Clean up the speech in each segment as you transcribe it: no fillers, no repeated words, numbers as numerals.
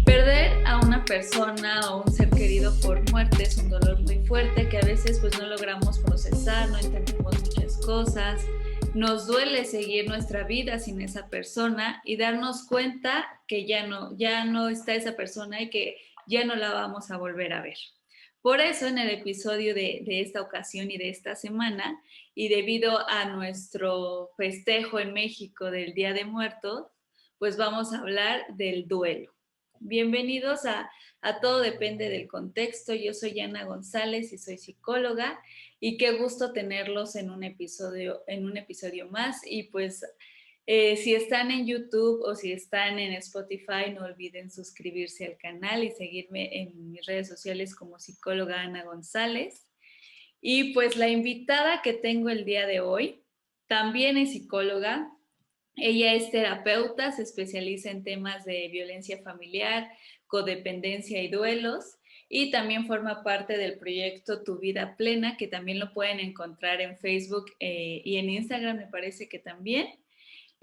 Perder a una persona o un ser querido por muerte es un dolor muy fuerte que a veces pues no logramos procesar, no entendemos muchas cosas, nos duele seguir nuestra vida sin esa persona y darnos cuenta que ya no está esa persona y que ya no la vamos a volver a ver. Por eso en el episodio de esta ocasión y de esta semana, y debido a nuestro festejo en México del Día de Muertos, pues vamos a hablar del duelo. Bienvenidos a Todo Depende del Contexto. Yo soy Ana González y soy psicóloga y qué gusto tenerlos en un episodio más. Y pues si están en YouTube o si están en Spotify, no olviden suscribirse al canal y seguirme en mis redes sociales como psicóloga Ana González. Y pues la invitada que tengo el día de hoy también es psicóloga. Ella es terapeuta, se especializa en temas de violencia familiar, codependencia y duelos, y también forma parte del proyecto Tu Vida Plena, que también lo pueden encontrar en Facebook y en Instagram, me parece que también.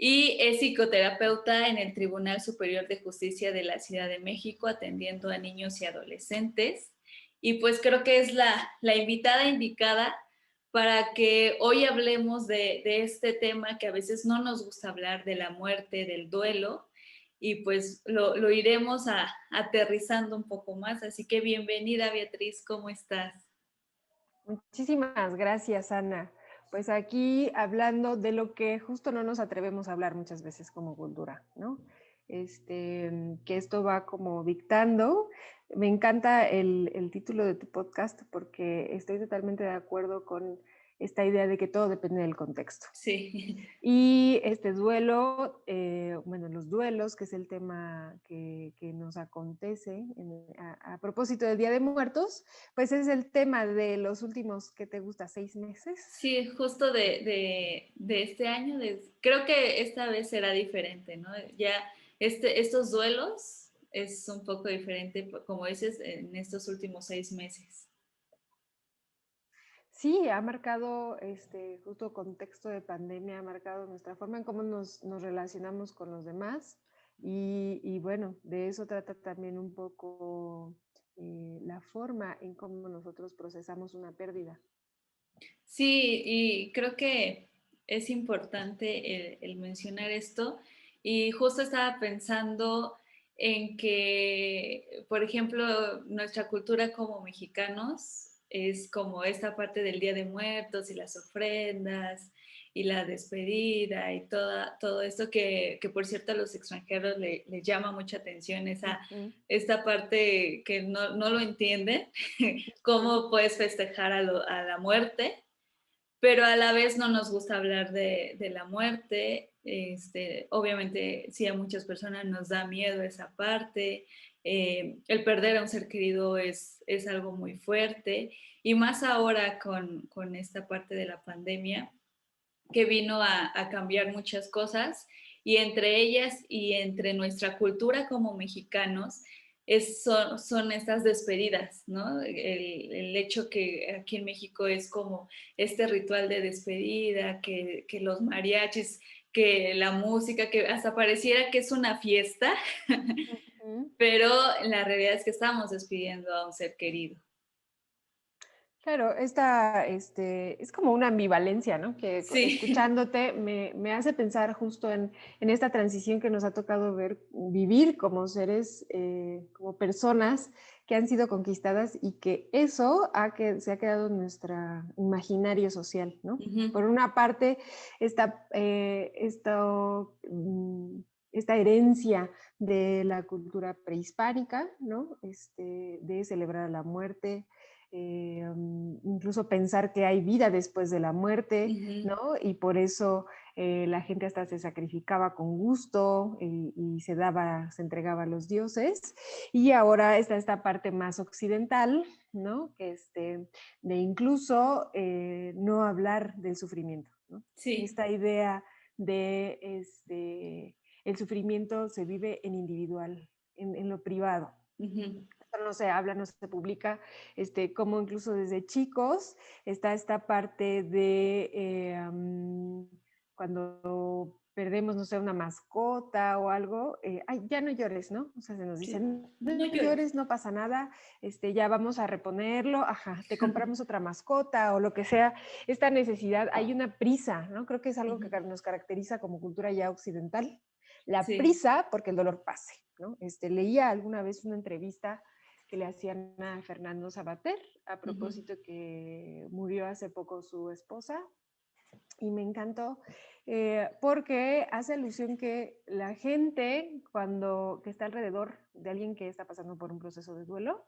Y es psicoterapeuta en el Tribunal Superior de Justicia de la Ciudad de México, atendiendo a niños y adolescentes. Y pues creo que es la invitada indicada para que hoy hablemos de este tema que a veces no nos gusta hablar, de la muerte, del duelo, y pues lo iremos aterrizando un poco más. Así que bienvenida, Beatriz, ¿cómo estás? Muchísimas gracias, Ana. Pues aquí hablando de lo que justo no nos atrevemos a hablar muchas veces como cultura, ¿no? Que esto va como dictando. Me encanta el título de tu podcast porque estoy totalmente de acuerdo con esta idea de que todo depende del contexto. Sí. Y este duelo, bueno, los duelos, que es el tema que nos acontece a propósito del Día de Muertos, pues es el tema de los últimos, ¿qué te gusta? ¿6 meses? Sí, justo de este año, creo que esta vez será diferente, ¿no? Ya estos duelos es un poco diferente, como dices, en estos últimos 6 meses. Sí, ha marcado justo contexto de pandemia, ha marcado nuestra forma en cómo nos relacionamos con los demás y bueno, de eso trata también un poco la forma en cómo nosotros procesamos una pérdida. Sí, y creo que es importante el mencionar esto. Y justo estaba pensando en que, por ejemplo, nuestra cultura como mexicanos es como esta parte del Día de Muertos y las ofrendas y la despedida y todo esto que por cierto a los extranjeros les llama mucha atención, Ujú, esta parte que no lo entienden, ujú. cómo puedes festejar a la muerte, pero a la vez no nos gusta hablar de la muerte. Obviamente, sí, a muchas personas nos da miedo esa parte. El perder a un ser querido es algo muy fuerte, y más ahora con esta parte de la pandemia que vino a cambiar muchas cosas, y entre ellas y entre nuestra cultura como mexicanos son estas despedidas, ¿no? El hecho que aquí en México es como este ritual de despedida, que los mariachis, que la música, que hasta pareciera que es una fiesta, Ujú. pero la realidad es que estamos despidiendo a un ser querido. Claro, es como una ambivalencia, ¿no? Que Sí, escuchándote me hace pensar justo en esta transición que nos ha tocado vivir como seres, como personas que han sido conquistadas y que eso se ha quedado en nuestro imaginario social, ¿no? uh-huh. Por una parte, esta herencia de la cultura prehispánica, ¿no? De celebrar a la muerte, incluso pensar que hay vida después de la muerte, Uh-huh. ¿no? Y por eso la gente hasta se sacrificaba con gusto y se entregaba a los dioses. Y ahora está esta parte más occidental, ¿no? De incluso no hablar del sufrimiento, ¿no? Sí. Esta idea de el sufrimiento se vive en individual, en lo privado. Uh-huh. no se habla, no se publica, como incluso desde chicos está esta parte de cuando perdemos, no sé, una mascota o algo, ay, ya no llores, ¿no? O sea, se nos Sí. dicen, no No llores. llores, no pasa nada, ya vamos a reponerlo, ajá, te compramos otra mascota o lo que sea. Esta necesidad, hay una prisa, ¿no? Creo que es algo que nos caracteriza como cultura ya occidental, la Sí. prisa porque el dolor pase, ¿no? Leía alguna vez una entrevista que le hacían a Fernando Sabater a propósito que murió hace poco su esposa, y me encantó porque hace alusión que la gente que está alrededor de alguien que está pasando por un proceso de duelo,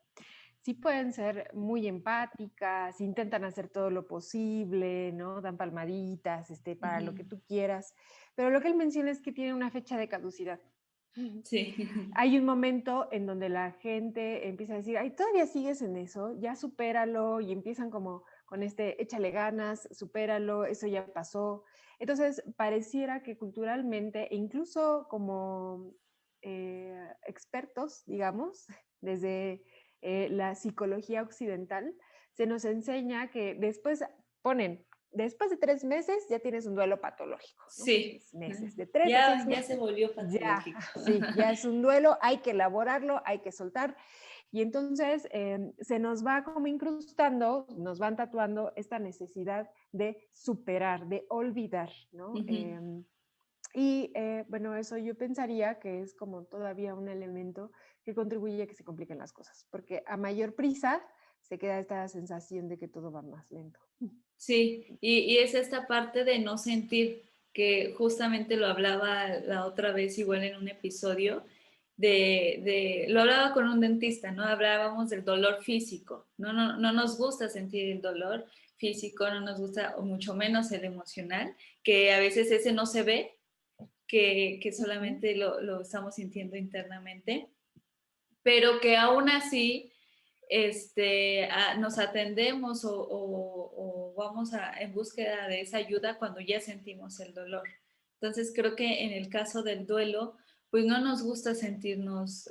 sí pueden ser muy empáticas, intentan hacer todo lo posible, ¿no? Dan palmaditas, para lo que tú quieras, pero lo que él menciona es que tiene una fecha de caducidad. Sí. Hay un momento en donde la gente empieza a decir, ay, todavía sigues en eso, ya supéralo, y empiezan como con échale ganas, supéralo, eso ya pasó. Entonces, pareciera que culturalmente, e incluso como expertos, digamos, desde la psicología occidental, se nos enseña que después de 3 meses ya tienes un duelo patológico, ¿no? Sí. 3 meses, de 3 a 6 Ya meses. se volvió Ya, patológico. sí, ya es un duelo, hay que elaborarlo, hay que soltar. Y entonces se nos va como incrustando, nos van tatuando esta necesidad de superar, de olvidar, ¿no? Bueno, eso yo pensaría que es como todavía un elemento que contribuye a que se compliquen las cosas, porque a mayor prisa se queda esta sensación de que todo va más lento. Sí, y es esta parte de no sentir, que justamente lo hablaba la otra vez igual en un episodio, lo hablaba con un dentista, ¿no? Hablábamos del dolor físico, no nos gusta sentir el dolor físico, no nos gusta, o mucho menos el emocional, que a veces ese no se ve, que solamente lo estamos sintiendo internamente, pero que aún así nos atendemos o vamos en búsqueda de esa ayuda cuando ya sentimos el dolor. Entonces creo que en el caso del duelo, pues no nos gusta sentirnos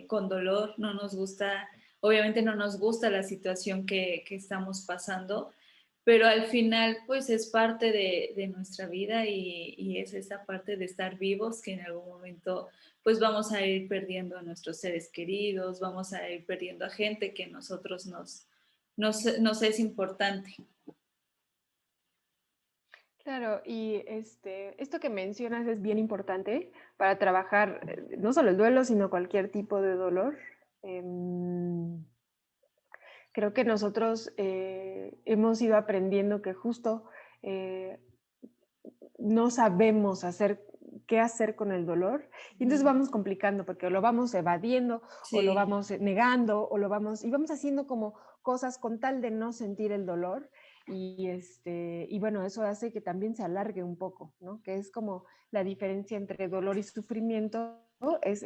con dolor, no nos gusta, obviamente no nos gusta la situación que estamos pasando, pero al final pues es parte de nuestra vida y es esa parte de estar vivos que en algún momento pues vamos a ir perdiendo a nuestros seres queridos, vamos a ir perdiendo a gente que a nosotros nos es importante. Claro, y esto que mencionas es bien importante para trabajar no solo el duelo, sino cualquier tipo de dolor. Creo que nosotros hemos ido aprendiendo que justo eh, no sabemos qué hacer con el dolor y entonces vamos complicando porque o lo vamos evadiendo o lo Sí. vamos negando o y vamos haciendo como cosas con tal de no sentir el dolor y bueno, eso hace que también se alargue un poco, ¿no? Que es como la diferencia entre dolor y sufrimiento, es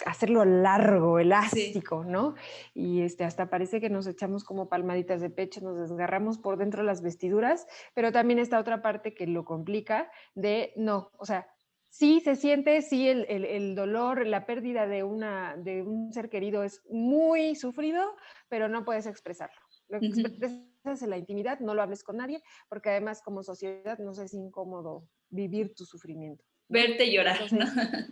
hacerlo largo, Sí. elástico, ¿no? Y hasta parece que nos echamos como palmaditas de pecho, nos desgarramos por dentro las vestiduras, pero también está otra parte que lo complica de no, o sea, sí se siente, sí el dolor, la pérdida de un ser querido es muy sufrido, pero no puedes expresarlo. Lo expresas en la intimidad, no lo hables con nadie, porque además como sociedad nos es incómodo vivir tu sufrimiento, ¿no? Verte llorar, ¿no? Entonces,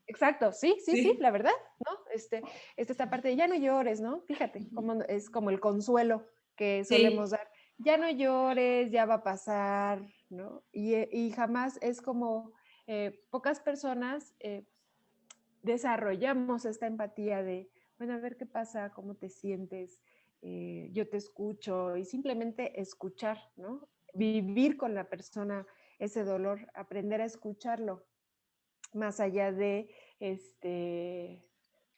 exacto, sí, Sí. la verdad, ¿no? Esta parte de ya no llores, ¿no? Fíjate, es como el consuelo que solemos Sí. dar. Ya no llores, ya va a pasar, ¿no? Y jamás es como pocas personas desarrollamos esta empatía de, bueno, a ver qué pasa, cómo te sientes, yo te escucho y simplemente escuchar, ¿no? Vivir con la persona ese dolor, aprender a escucharlo más allá de,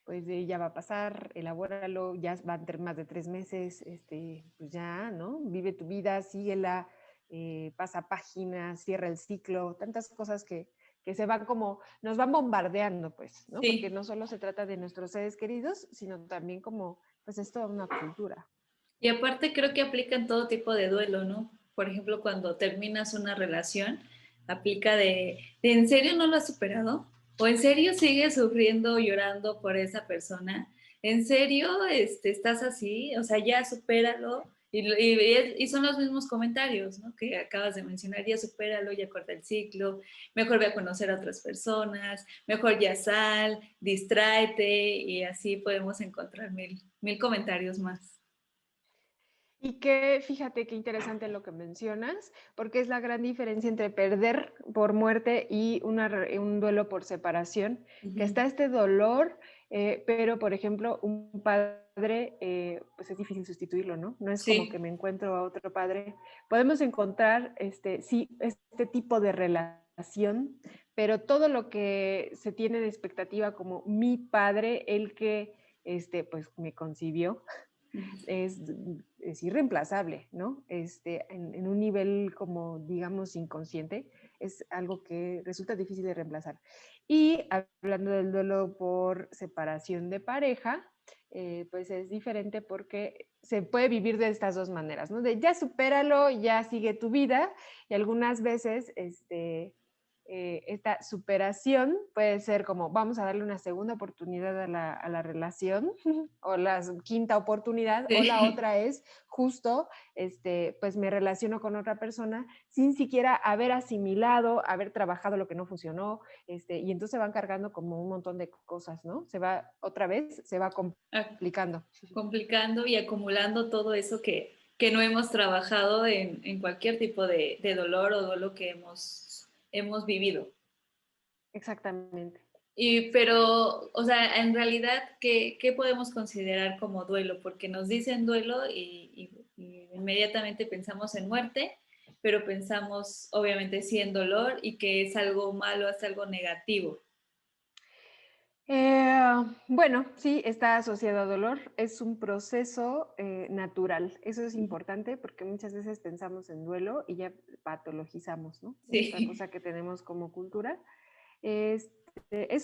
pues de ya va a pasar, elabóralo, ya van a tener más de 3 meses, pues ya, ¿no? Vive tu vida, síguela, pasa páginas, cierra el ciclo, tantas cosas que se van como, nos van bombardeando, pues, ¿no? Porque Sí. no solo se trata de nuestros seres queridos, sino también como, pues es toda una cultura. Y aparte creo que aplica en todo tipo de duelo, ¿no? Por ejemplo, cuando terminas una relación, aplica ¿en serio no lo has superado? ¿O en serio sigues sufriendo, llorando por esa persona? ¿En serio estás así? O sea, ya supéralo. Y son los mismos comentarios, ¿no? Que acabas de mencionar, ya supéralo, ya corta el ciclo, mejor ve a conocer a otras personas, mejor ya sal, distráete y así podemos encontrar mil comentarios más. Y que fíjate qué interesante lo que mencionas, porque es la gran diferencia entre perder por muerte y un duelo por separación, que Ujú. está este dolor, pero por ejemplo, un padre, pues es difícil sustituirlo, ¿no? No es como que Sí. me encuentro a otro padre. Podemos encontrar, sí, este tipo de relación, pero todo lo que se tiene de expectativa como mi padre, el que, pues me concibió, es, es irreemplazable, ¿no? En un nivel como, digamos, inconsciente, es algo que resulta difícil de reemplazar. Y hablando del duelo por separación de pareja, pues es diferente porque se puede vivir de estas dos maneras, ¿no? De ya supéralo, ya sigue tu vida, y algunas veces, esta superación puede ser como vamos a darle una segunda oportunidad a la relación o la quinta oportunidad, o la Sí. otra es justo, pues me relaciono con otra persona sin siquiera haber asimilado, haber trabajado lo que no funcionó, y entonces van cargando como un montón de cosas, ¿no? Se va otra vez, se va Ah, complicando. complicando y acumulando todo eso que no hemos trabajado en cualquier tipo de dolor o duelo que hemos vivido. Exactamente. Pero, o sea, en realidad, ¿qué podemos considerar como duelo? Porque nos dicen duelo y inmediatamente pensamos en muerte, pero pensamos obviamente sí en dolor y que es algo malo, es algo negativo. Bueno, sí, está asociado a dolor. Es un proceso natural. Eso es importante porque muchas veces pensamos en duelo y ya patologizamos, ¿no? Es otra Sí. cosa que tenemos como cultura. Es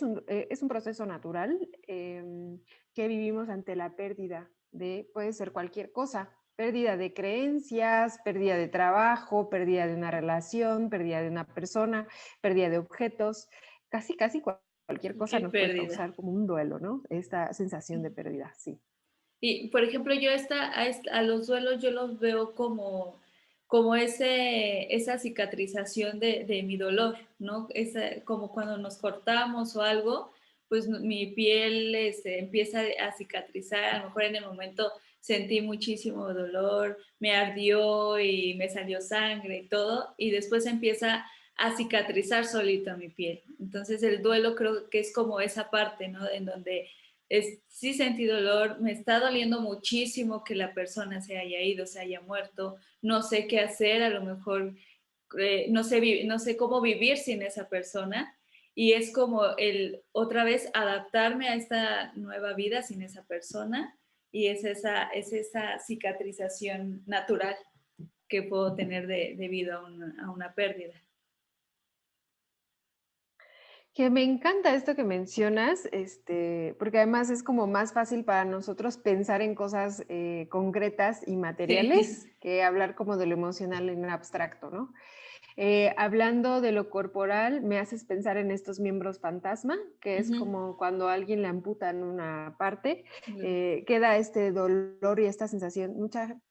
un proceso natural que vivimos ante la pérdida de, puede ser cualquier cosa, pérdida de creencias, pérdida de trabajo, pérdida de una relación, pérdida de una persona, pérdida de objetos, casi cualquier cosa Qué nos puede pérdida. causar como un duelo, ¿no? Esta sensación de pérdida, sí. Y, por ejemplo, yo a los duelos yo los veo como esa cicatrización de mi dolor, ¿no? Como cuando nos cortamos o algo, pues mi piel empieza a cicatrizar, a lo mejor en el momento sentí muchísimo dolor, me ardió y me salió sangre y todo, y después empieza a cicatrizar solito mi piel. Entonces el duelo creo que es como esa parte, ¿no? En donde sí sentí dolor, me está doliendo muchísimo que la persona se haya ido, se haya muerto, no sé qué hacer, a lo mejor no sé cómo vivir sin esa persona y es como el otra vez adaptarme a esta nueva vida sin esa persona y es esa cicatrización natural que puedo tener debido a una pérdida. Que me encanta esto que mencionas, porque además es como más fácil para nosotros pensar en cosas concretas y Sí. materiales que hablar como de lo emocional en abstracto, ¿no? Hablando de lo corporal, me haces pensar en estos miembros fantasma, que es Ujú. como cuando a alguien le amputan una parte, Mm. queda este dolor y esta sensación.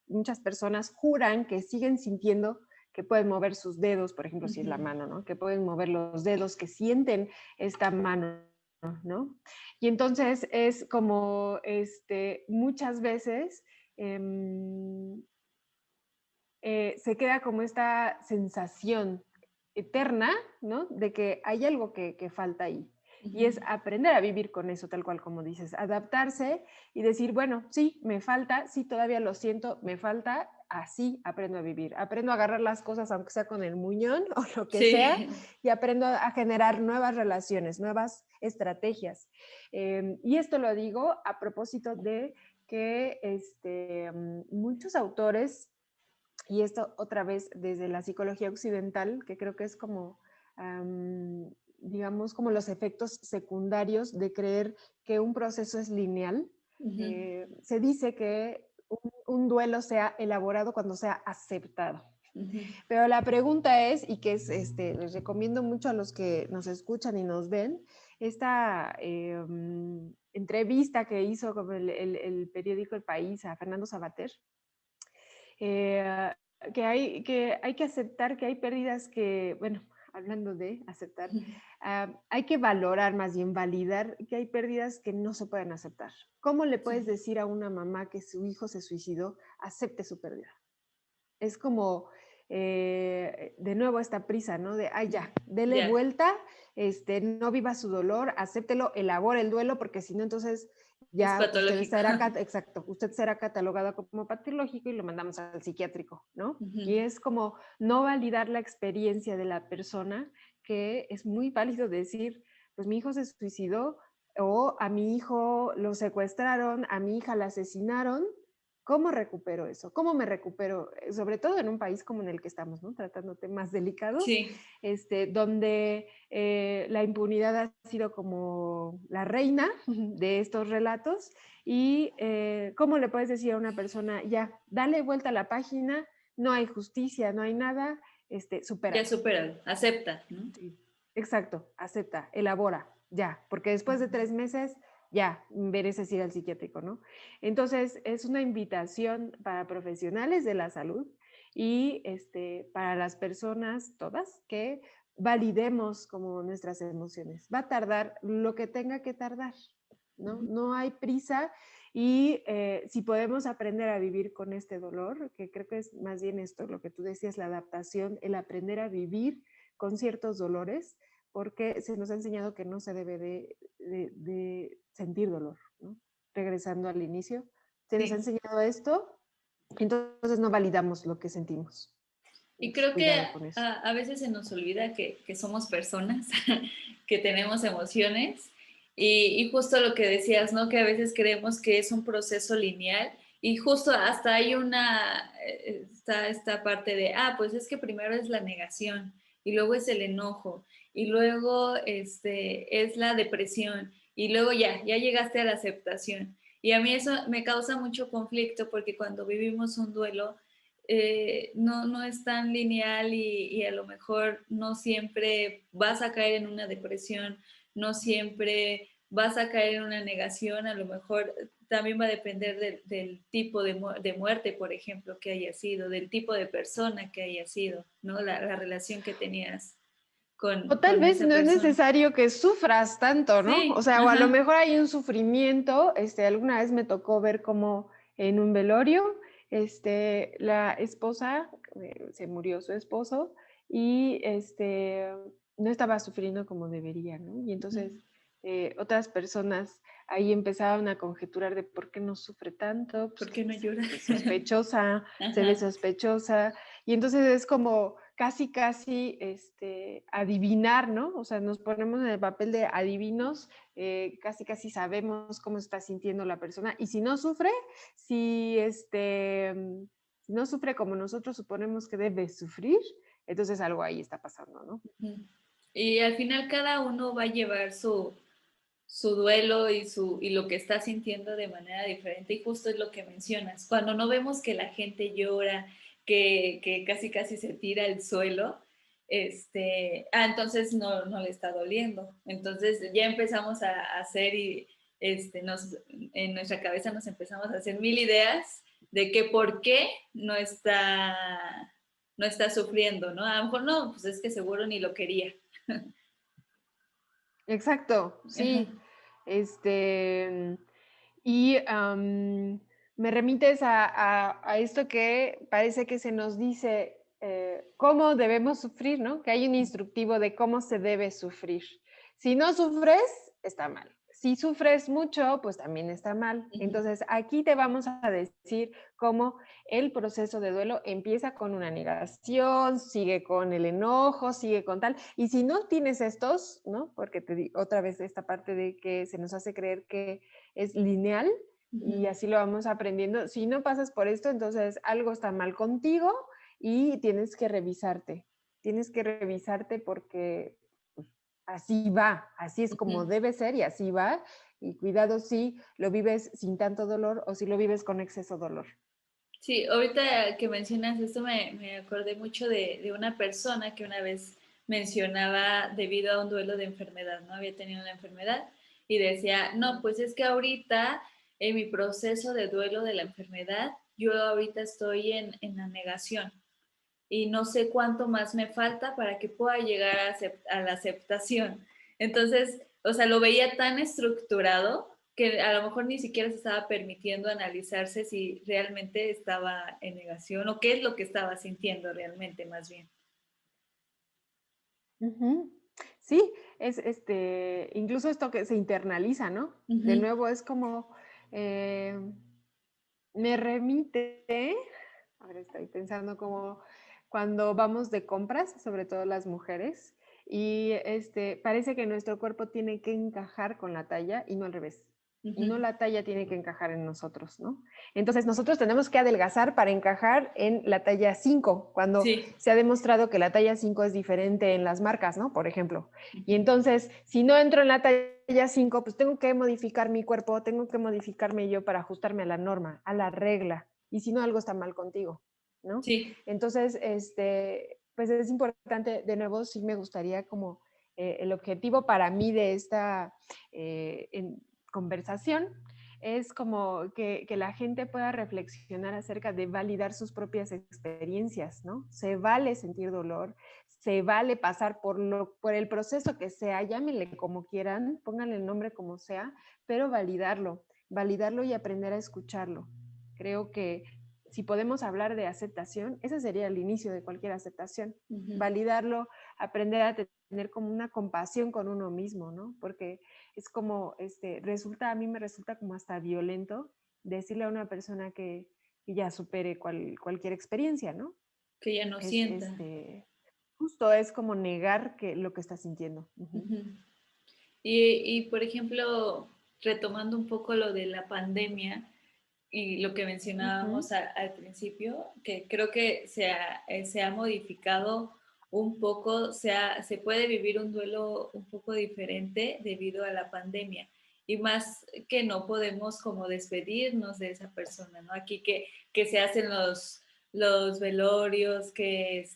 Muchas personas juran que siguen sintiendo que pueden mover sus dedos, por ejemplo, si es la Ujú. mano, ¿no? Que pueden mover los dedos, que sienten esta mano, ¿no? Y entonces es como, muchas veces se queda como esta sensación eterna, ¿no? De que hay algo que falta ahí. Y es Ujú. aprender a vivir con eso, tal cual como dices, adaptarse y decir, bueno, sí, me falta, sí, todavía lo siento, me falta, así aprendo a vivir. Aprendo a agarrar las cosas, aunque sea con el muñón o lo que sea, Sí. y aprendo a generar nuevas relaciones, nuevas estrategias. Y esto lo digo a propósito de que muchos autores y esto otra vez desde la psicología occidental, que creo que es como, digamos, como los efectos secundarios de creer que un proceso es lineal. Ujú. Se dice que un duelo sea elaborado cuando sea aceptado. Ujú. Pero la pregunta es, y que es, les recomiendo mucho a los que nos escuchan y nos ven, esta entrevista que hizo como el periódico El País a Fernando Savater, que hay que aceptar que hay pérdidas que, bueno, hablando de aceptar, hay que valorar, más bien validar que hay pérdidas que no se pueden aceptar. ¿Cómo le puedes decir a una mamá que su hijo se suicidó, acepte su pérdida? Es como, de nuevo, esta prisa, ¿no? De, ay, ya, dele vuelta, no viva su dolor, acéptelo, elabore el duelo, porque si no, entonces ya usted será, exacto, usted será catalogado como patológico y lo mandamos al psiquiátrico, ¿no? Y es como no validar la experiencia de la persona, que es muy válido decir, pues mi hijo se suicidó, o a mi hijo lo secuestraron, a mi hija la asesinaron. ¿Cómo recupero eso? ¿Cómo me recupero? Sobre todo en un país como en el que estamos, ¿no? Tratando temas delicados, donde la impunidad ha sido como la reina de estos relatos. Y ¿cómo le puedes decir a una persona, ya, dale vuelta a la página, no hay justicia, no hay nada, supera? Ya supéralo, acepta, ¿no? Sí, exacto, acepta, elabora, ya, porque después de 3 meses ya mereces ir al psiquiátrico, ¿no? Entonces, es una invitación para profesionales de la salud y para las personas todas que validemos como nuestras emociones. Va a tardar lo que tenga que tardar, ¿no? No hay prisa y si podemos aprender a vivir con este dolor, que creo que es más bien esto, lo que tú decías, la adaptación, el aprender a vivir con ciertos dolores, porque se nos ha enseñado que no se debe de sentir dolor, ¿no? Regresando al inicio, se nos ha enseñado esto, entonces no validamos lo que sentimos. Y creo que a veces se nos olvida que somos personas, que tenemos emociones, y justo lo que decías, ¿no? Que a veces creemos que es un proceso lineal, y justo hasta hay está esta parte de, pues es que primero es la negación, y luego es el enojo, y luego es la depresión, y luego ya llegaste a la aceptación. Y a mí eso me causa mucho conflicto, porque cuando vivimos un duelo, no es tan lineal, y a lo mejor no siempre vas a caer en una depresión, no siempre vas a caer en una negación, a lo mejor también va a depender del tipo de muerte, por ejemplo, que haya sido, del tipo de persona que haya sido, ¿no? La relación que tenías o tal vez no es necesario que sufras tanto, ¿no? Sí, o sea, o a lo mejor hay un sufrimiento. Alguna vez me tocó ver como en un velorio, la esposa, se murió su esposo y no estaba sufriendo como debería, ¿no? Y entonces otras personas ahí empezaban a conjeturar de por qué no sufre tanto, pues, ¿por qué no llora? Sospechosa, se ve sospechosa, y entonces es como casi adivinar, ¿no? O sea, nos ponemos en el papel de adivinos, casi sabemos cómo está sintiendo la persona, y si no sufre, si no sufre como nosotros suponemos que debe sufrir, entonces algo ahí está pasando, ¿no? Y al final cada uno va a llevar su duelo y lo que está sintiendo de manera diferente, y justo es lo que mencionas. Cuando no vemos que la gente llora, que casi se tira al suelo, entonces no le está doliendo. Entonces ya empezamos a hacer en nuestra cabeza nos empezamos a hacer mil ideas de que por qué no está sufriendo, ¿no? A lo mejor no, pues es que seguro ni lo quería. Exacto, sí. Y me remites a esto que parece que se nos dice cómo debemos sufrir, ¿no? Que hay un instructivo de cómo se debe sufrir. Si no sufres, está mal. Si sufres mucho, pues también está mal. Entonces, aquí te vamos a decir cómo el proceso de duelo empieza con una negación, sigue con el enojo, sigue con tal. Y si no tienes estos, ¿no? Porque te digo otra vez esta parte de que se nos hace creer que es lineal, y así lo vamos aprendiendo. Si no pasas por esto, entonces algo está mal contigo y tienes que revisarte. Tienes que revisarte porque así va, así es como debe ser y así va. Y cuidado si lo vives sin tanto dolor o si lo vives con exceso dolor. Sí, ahorita que mencionas esto me acordé mucho de una persona que una vez mencionaba debido a un duelo de enfermedad, ¿no? Había tenido una enfermedad y decía, no, pues es que ahorita en mi proceso de duelo de la enfermedad, yo ahorita estoy en la negación y no sé cuánto más me falta para que pueda llegar a la aceptación. Entonces, o sea, lo veía tan estructurado que a lo mejor ni siquiera se estaba permitiendo analizarse si realmente estaba en negación o qué es lo que estaba sintiendo realmente, más bien. Ujú. Sí, es incluso esto que se internaliza, ¿no? De Ujú. nuevo es como, eh, me remite, ahora estoy pensando como cuando vamos de compras, sobre todo las mujeres, y parece que nuestro cuerpo tiene que encajar con la talla y no al revés. Y no Ujú. la talla tiene que encajar en nosotros, ¿no? Entonces nosotros tenemos que adelgazar para encajar en la talla 5, cuando Sí. se ha demostrado que la talla 5 es diferente en las marcas, ¿no? Por ejemplo. Y Ujú. entonces, si no entro en la talla 5, pues tengo que modificar mi cuerpo, tengo que modificarme yo para ajustarme a la norma, a la regla. Y si no, algo está mal contigo, ¿no? Sí. Entonces, pues es importante, de nuevo, sí me gustaría como el objetivo para mí de esta conversación es como que la gente pueda reflexionar acerca de validar sus propias experiencias, ¿no? Se vale sentir dolor, se vale pasar por el proceso que sea, llámenle como quieran, pónganle el nombre como sea, pero validarlo y aprender a escucharlo. Creo que si podemos hablar de aceptación, ese sería el inicio de cualquier aceptación. Ujú. Validarlo, aprender a tener como una compasión con uno mismo, ¿no? Porque es como, a mí me resulta como hasta violento decirle a una persona que ya supere cualquier experiencia, ¿no? Que ya no Es, sienta. justo es como negar lo que está sintiendo. Ujú. Ujú. Por ejemplo, retomando un poco lo de la pandemia y lo que Ujú. mencionábamos al principio, que creo que se ha modificado un poco, se puede vivir un duelo un poco diferente debido a la pandemia. Y más que no podemos como despedirnos de esa persona, ¿no? Aquí que se hacen los velorios, que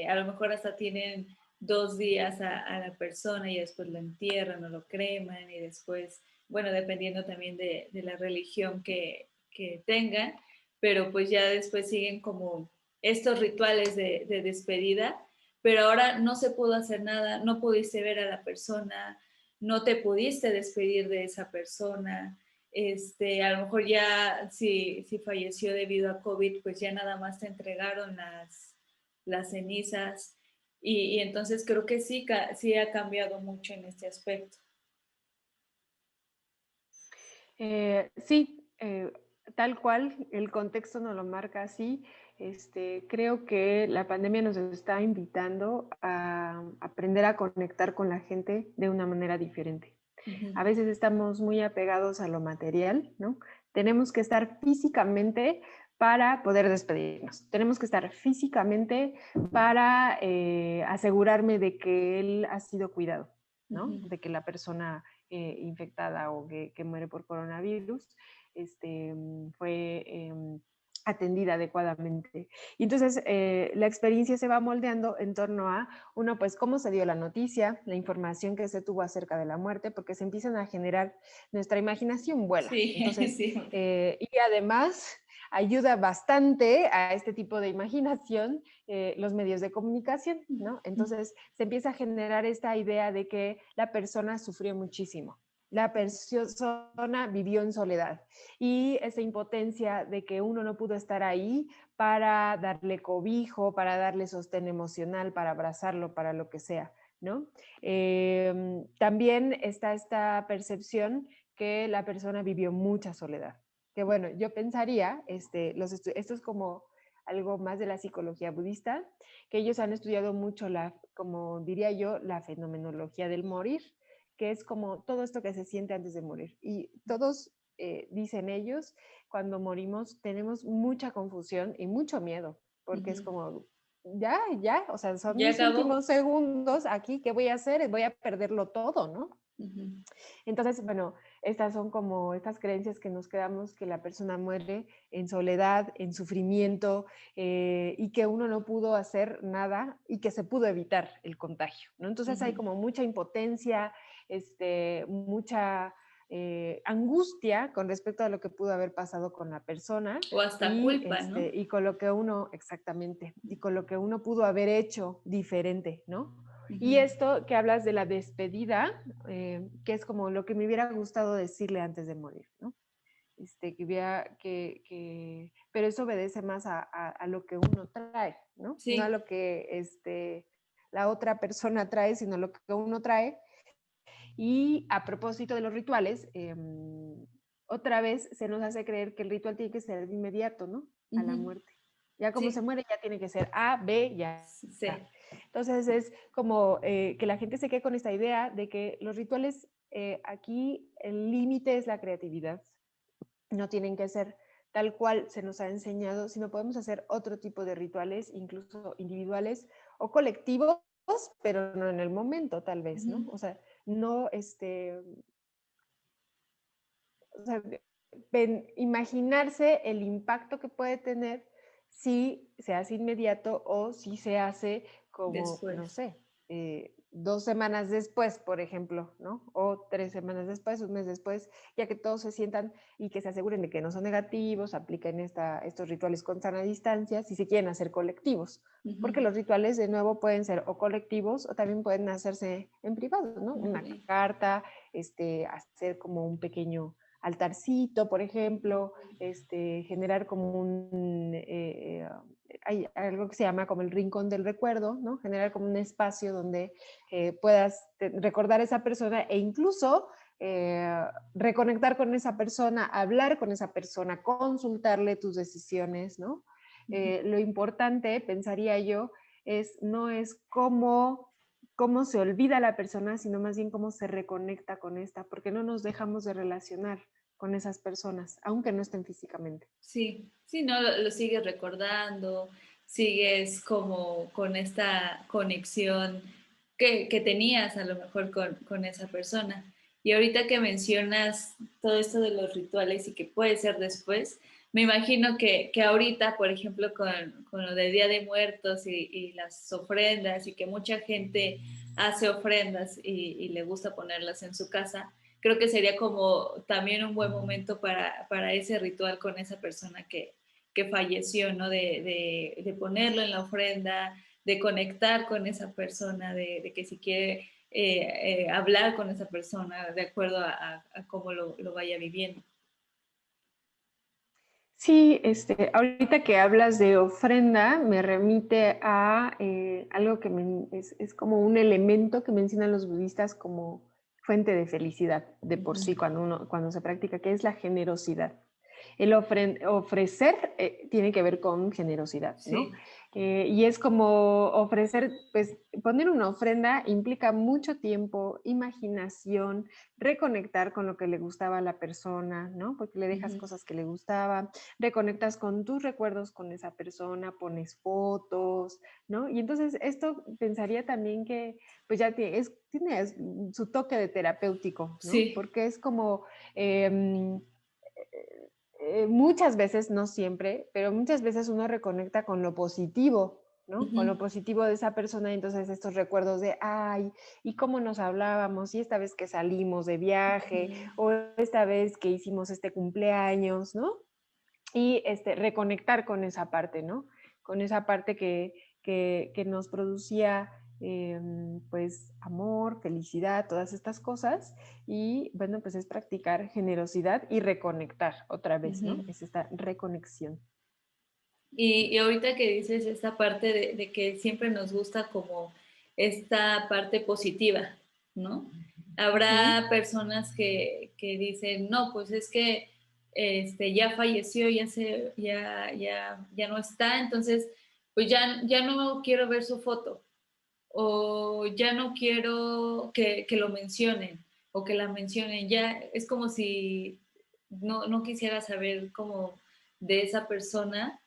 a lo mejor hasta tienen 2 días a la persona y después lo entierran o lo creman y después, bueno, dependiendo también de la religión que tengan, pero pues ya después siguen como estos rituales de despedida, pero ahora no se pudo hacer nada, no pudiste ver a la persona, no te pudiste despedir de esa persona, a lo mejor ya si falleció debido a COVID, pues ya nada más te entregaron las cenizas y entonces creo que sí ha cambiado mucho en este aspecto. Sí, tal cual, el contexto nos lo marca así. Creo que la pandemia nos está invitando a aprender a conectar con la gente de una manera diferente. Ujú. A veces estamos muy apegados a lo material, ¿no? Tenemos que estar físicamente para poder despedirnos. Tenemos que estar físicamente para asegurarme de que él ha sido cuidado, ¿no? Ujú. De que la persona infectada o que muere por coronavirus fue atendida adecuadamente. Y entonces la experiencia se va moldeando en torno a, uno, pues cómo se dio la noticia, la información que se tuvo acerca de la muerte, porque se empiezan a generar, nuestra imaginación vuela. Sí, Entonces, sí. y además ayuda bastante a este tipo de imaginación los medios de comunicación, ¿no? Entonces se empieza a generar esta idea de que la persona sufrió muchísimo, la persona vivió en soledad y esa impotencia de que uno no pudo estar ahí para darle cobijo, para darle sostén emocional, para abrazarlo, para lo que sea, ¿no? También está esta percepción que la persona vivió mucha soledad. Que bueno, yo pensaría, esto es como algo más de la psicología budista, que ellos han estudiado mucho como diría yo, la fenomenología del morir, que es como todo esto que se siente antes de morir. Y todos, dicen ellos, cuando morimos tenemos mucha confusión y mucho miedo, porque es Ujú. como, ya, o sea, son Ya mis acabó. últimos segundos aquí, ¿qué voy a hacer? Voy a perderlo todo, ¿no? Ujú. Entonces, bueno, estas son como estas creencias que nos quedamos que la persona muere en soledad, en sufrimiento, y que uno no pudo hacer nada y que se pudo evitar el contagio, ¿no? Entonces hay Ujú. como mucha impotencia, mucha angustia con respecto a lo que pudo haber pasado con la persona O hasta culpa, ¿no? y con lo que uno, exactamente, y con lo que uno pudo haber hecho diferente, ¿no? Y Ujú. esto que hablas de la despedida, que es como lo que me hubiera gustado decirle antes de morir, ¿no? Que hubiera, pero eso obedece más a lo que uno trae, ¿no? No a Sí. lo que la otra persona trae, sino lo que uno trae. Y a propósito de los rituales, otra vez se nos hace creer que el ritual tiene que ser de inmediato, ¿no? A la Ujú. muerte. Ya como se Sí. muere, ya tiene que ser A, B, ya. Sí. Entonces es como que la gente se quede con esta idea de que los rituales, aquí el límite es la creatividad. No tienen que ser tal cual se nos ha enseñado, sino podemos hacer otro tipo de rituales, incluso individuales o colectivos, pero no en el momento, tal vez, ¿no? Ujú. O sea, no, o sea, imaginarse el impacto que puede tener si se hace inmediato o si se hace como, no Después. sé, 2 semanas después, por ejemplo, ¿no? O 3 semanas después, un mes después, ya que todos se sientan y que se aseguren de que no son negativos, apliquen estos rituales con sana distancia, si se quieren hacer colectivos, porque Ujú. los rituales de nuevo pueden ser o colectivos o también pueden hacerse en privado, ¿no? Una Ok. carta, hacer como un pequeño altarcito, por ejemplo, generar como hay algo que se llama como el rincón del recuerdo, ¿no? Generar como un espacio donde puedas recordar a esa persona e incluso reconectar con esa persona, hablar con esa persona, consultarle tus decisiones, ¿no? Ujú. Lo importante, pensaría yo, no es cómo se olvida la persona, sino más bien cómo se reconecta con esta, porque no nos dejamos de relacionar con esas personas, aunque no estén físicamente. Sí, sí, no, lo sigues recordando, sigues como con esta conexión que tenías a lo mejor con esa persona. Y ahorita que mencionas todo esto de los rituales y que puede ser después, me imagino que ahorita, por ejemplo, con lo del Día de Muertos y las ofrendas y que mucha gente hace ofrendas y le gusta ponerlas en su casa, creo que sería como también un buen momento para ese ritual con esa persona que falleció, ¿no? De ponerlo en la ofrenda, de conectar con esa persona, de que si quiere hablar con esa persona de acuerdo a cómo lo vaya viviendo. Sí, ahorita que hablas de ofrenda, me remite a algo que es como un elemento que mencionan los budistas como fuente de felicidad de por sí Ujú. cuando se practica, que es la generosidad. El ofrecer tiene que ver con generosidad, ¿no? Sí. Y es como ofrecer, pues poner una ofrenda implica mucho tiempo, imaginación, reconectar con lo que le gustaba a la persona, ¿no? Porque le dejas Ujú. cosas que le gustaban, reconectas con tus recuerdos con esa persona, pones fotos, ¿no? Y entonces esto pensaría también que pues ya tiene su toque de terapéutico, ¿no? Sí. Porque es como... muchas veces, no siempre, pero muchas veces uno reconecta con lo positivo, ¿no? Con Ujú. lo positivo de esa persona y entonces estos recuerdos de, ay, y cómo nos hablábamos, y esta vez que salimos de viaje, Ujú. o esta vez que hicimos este cumpleaños, ¿no? Y reconectar con esa parte, ¿no? Con esa parte que nos producía pues amor, felicidad, todas estas cosas. Y bueno, pues es practicar generosidad y reconectar otra vez, ¿no? Ujú. Es esta reconexión. Y ahorita que dices esta parte de que siempre nos gusta como esta parte positiva, ¿no? Ujú. Habrá personas que dicen, no, pues es que ya falleció, ya no está, entonces pues ya no quiero ver su foto o ya no quiero que lo mencionen o que la mencionen, ya es como si no quisiera saber como de esa persona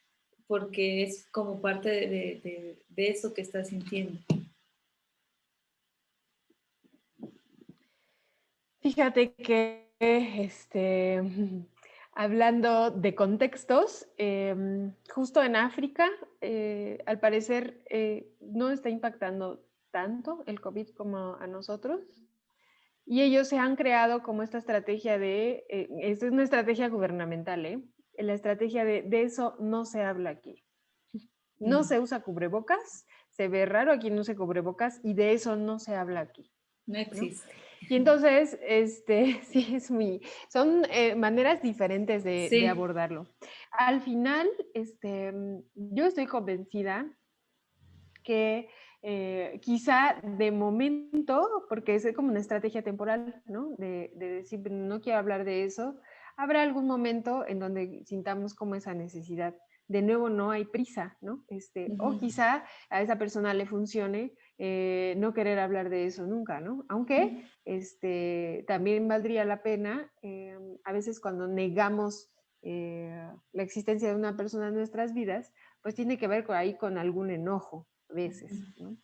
porque es como parte de eso que está sintiendo. Fíjate que, hablando de contextos, justo en África, al parecer, no está impactando tanto el COVID como a nosotros. Y ellos se han creado como esta estrategia esta es una estrategia gubernamental, ¿eh? La estrategia de eso no se habla aquí. No se usa cubrebocas, se ve raro aquí no se cubrebocas y de eso no se habla aquí, No ¿no? existe. Y entonces, sí, son maneras diferentes de Sí. abordarlo. Al final, yo estoy convencida que quizá de momento, porque es como una estrategia temporal, ¿no? De decir, no quiero hablar de eso, habrá algún momento en donde sintamos como esa necesidad. De nuevo, no hay prisa, ¿no? O quizá a esa persona le funcione no querer hablar de eso nunca, ¿no? Aunque también valdría la pena, a veces cuando negamos la existencia de una persona en nuestras vidas, pues tiene que ver ahí con algún enojo, a veces, ¿no?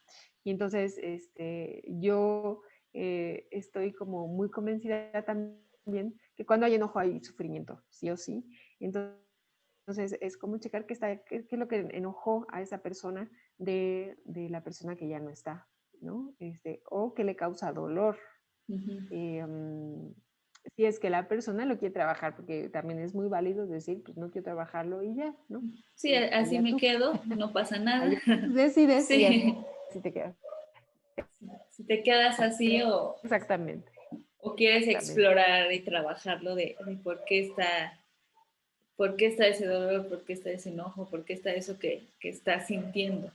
Y entonces, yo estoy como muy convencida también que cuando hay enojo hay sufrimiento, sí o sí. Entonces es como checar qué es lo que enojó a esa persona de la persona que ya no está, ¿no? O que le causa dolor. Si es que la persona lo quiere trabajar, porque también es muy válido decir, pues no quiero trabajarlo y ya, ¿no? Sí, así Allá me tú. quedo, no pasa nada. Allá tú decides y Sí. así te quedas. Si te quedas así Exactamente, o quieres exactamente. explorar y trabajarlo de por qué está ese dolor, por qué está ese enojo, por qué está eso que estás sintiendo.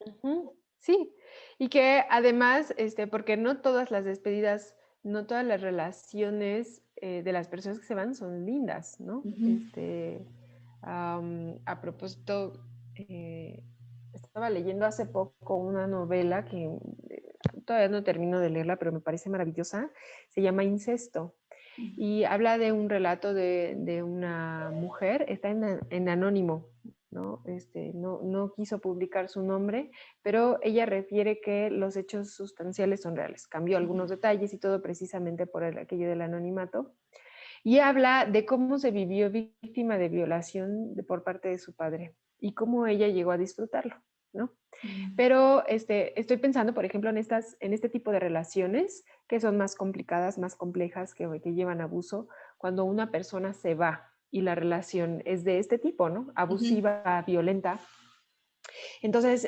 Ujú, sí, y que además, porque no todas las despedidas, no todas las relaciones de las personas que se van son lindas, ¿no? A propósito, estaba leyendo hace poco una novela que todavía no termino de leerla, pero me parece maravillosa, se llama Incesto. Y habla de un relato de una mujer, está en anónimo, ¿no? No quiso publicar su nombre, pero ella refiere que los hechos sustanciales son reales. Cambió algunos detalles y todo precisamente por aquello del anonimato. Y habla de cómo se vivió víctima de violación por parte de su padre y cómo ella llegó a disfrutarlo, ¿no? Pero estoy pensando, por ejemplo, en este tipo de relaciones que son más complicadas, más complejas, que llevan abuso, cuando una persona se va y la relación es de este tipo, ¿no? Abusiva, violenta. Entonces,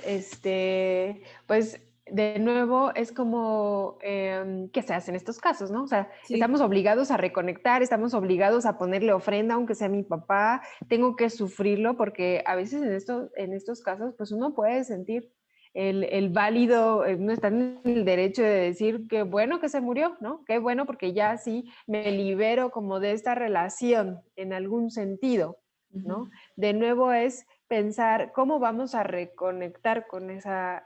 pues de nuevo es como, ¿qué se hace en estos casos, no? O sea, Sí. estamos obligados a reconectar, estamos obligados a ponerle ofrenda, aunque sea mi papá, tengo que sufrirlo, porque a veces en estos casos, pues uno puede sentir el válido, no está en el derecho de decir qué bueno que se murió, ¿no? Qué bueno porque ya sí me libero como de esta relación en algún sentido, ¿no? De nuevo es pensar cómo vamos a reconectar con esa,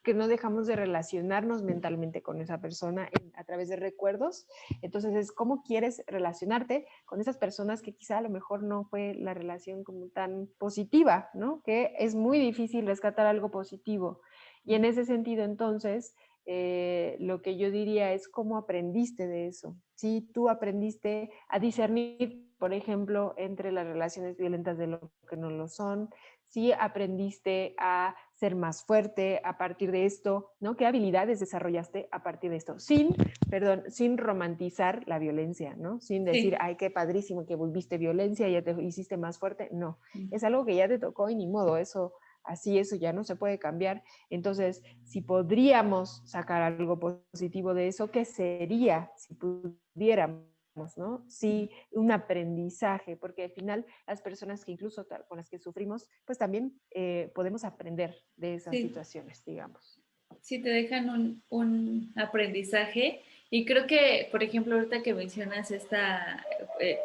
que no dejamos de relacionarnos mentalmente con esa persona a través de recuerdos. Entonces es cómo quieres relacionarte con esas personas que quizá a lo mejor no fue la relación como tan positiva, ¿no? Que es muy difícil rescatar algo positivo. Y en ese sentido, entonces, lo que yo diría es cómo aprendiste de eso. Si tú aprendiste a discernir, por ejemplo, entre las relaciones violentas de lo que no lo son, si aprendiste a ser más fuerte a partir de esto, ¿no? ¿Qué habilidades desarrollaste a partir de esto? Sin romantizar la violencia, ¿no? Sin decir, Sí. ay, qué padrísimo que volviste violencia, ya te hiciste más fuerte. No, es algo que ya te tocó y ni modo, eso ya no se puede cambiar. Entonces, si podríamos sacar algo positivo de eso, ¿qué sería si pudiéramos? ¿No? Sí, un aprendizaje, porque al final las personas que incluso con las que sufrimos, pues también podemos aprender de esas Sí. situaciones, digamos. Sí, te dejan un aprendizaje y creo que, por ejemplo, ahorita que mencionas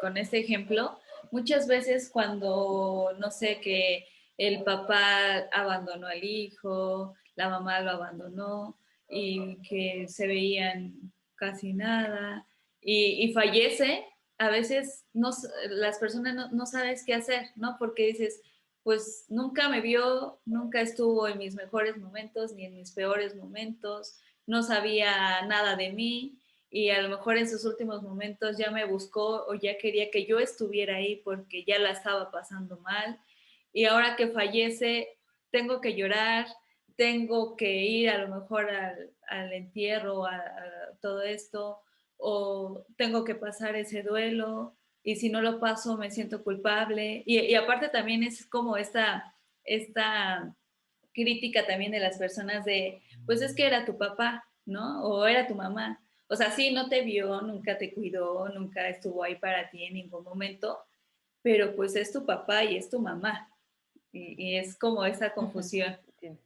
con este ejemplo, muchas veces cuando, no sé, que el papá abandonó al hijo, la mamá lo abandonó y que se veían casi nada y fallece, a veces las personas no sabes qué hacer, ¿no? Porque dices, pues nunca me vio, nunca estuvo en mis mejores momentos ni en mis peores momentos, no sabía nada de mí y a lo mejor en sus últimos momentos ya me buscó o ya quería que yo estuviera ahí porque ya la estaba pasando mal. Y ahora que fallece, tengo que llorar, tengo que ir a lo mejor al entierro, a todo esto, o tengo que pasar ese duelo, y si no lo paso me siento culpable. Y aparte también es como esta crítica también de las personas de, pues es que era tu papá, ¿no? O era tu mamá. O sea, sí, no te vio, nunca te cuidó, nunca estuvo ahí para ti en ningún momento, pero pues es tu papá y es tu mamá. Y es como esa Ujú, confusión. entiendo.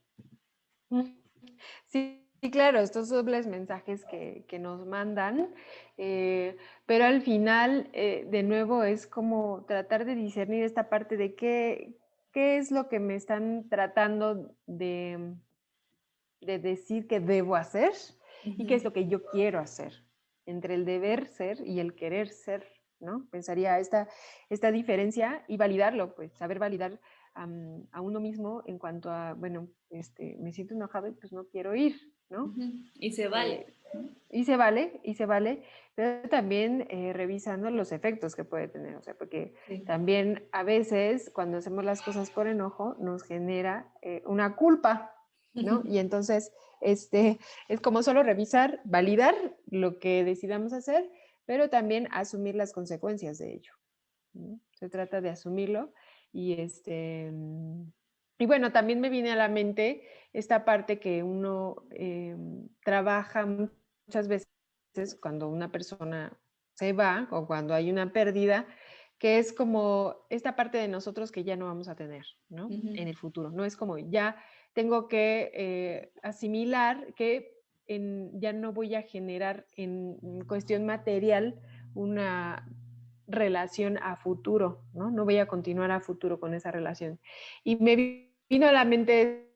Sí, sí, claro, estos dobles mensajes que nos mandan, pero al final, de nuevo, es como tratar de discernir esta parte de qué es lo que me están tratando de decir que debo hacer y qué es Ujú, lo que yo quiero hacer, entre el deber ser y el querer ser, ¿no? Pensaría esta diferencia y validarlo, pues saber validar a uno mismo en cuanto a, bueno, me siento enojado y pues no quiero ir, ¿no? ujú. Y se vale. Eh, y se vale, pero también revisando los efectos que puede tener, o sea, porque Sí. también a veces cuando hacemos las cosas por enojo nos genera una culpa, ¿no? Y entonces es como solo revisar, validar lo que decidamos hacer, pero también asumir las consecuencias de ello, ¿no? Se trata de asumirlo y y bueno, también me viene a la mente esta parte que uno trabaja muchas veces cuando una persona se va o cuando hay una pérdida, que es como esta parte de nosotros que ya no vamos a tener, ¿no? Ujú, En el futuro, ¿no? Es como ya tengo que asimilar que ya no voy a generar en cuestión material una relación a futuro, ¿no? No voy a continuar a futuro con esa relación. Y me vino a la mente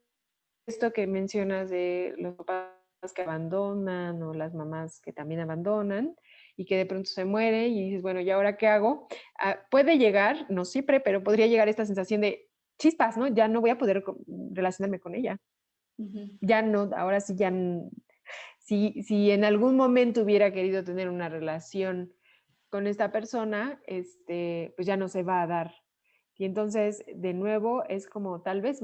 esto que mencionas de los papás que abandonan o las mamás que también abandonan y que de pronto se muere y dices, bueno, ¿y ahora qué hago? Puede llegar, no siempre, pero podría llegar esta sensación de chispas, ¿no? Ya no voy a poder relacionarme con ella. ujú, Ya no, ahora sí ya, si en algún momento hubiera querido tener una relación con esta persona, pues ya no se va a dar. Y entonces, de nuevo, es como tal vez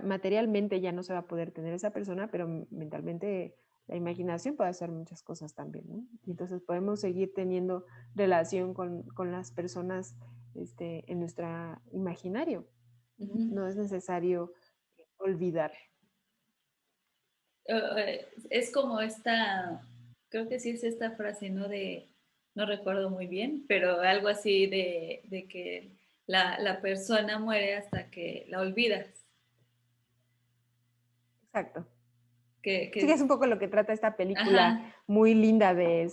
materialmente ya no se va a poder tener esa persona, pero mentalmente la imaginación puede hacer muchas cosas también, ¿no? Y entonces podemos seguir teniendo relación con las personas en nuestro imaginario, ¿no? ujú. No es necesario olvidar. Es como creo que sí es esta frase, ¿no? No recuerdo muy bien, pero algo así de que la persona muere hasta que la olvidas. Exacto. Que Sí, es es, un poco lo que trata esta película ajá, muy linda de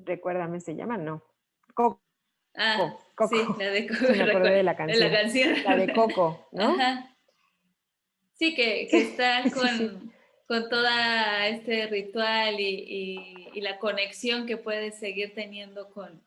recuérdame, se llama, no. Coco, sí, Coco. Sí, me acordé de la de la canción. canción. La de Coco, ¿no? Ajá. Sí, que Sí, está sí, sí. con toda este ritual y la conexión que puedes seguir teniendo con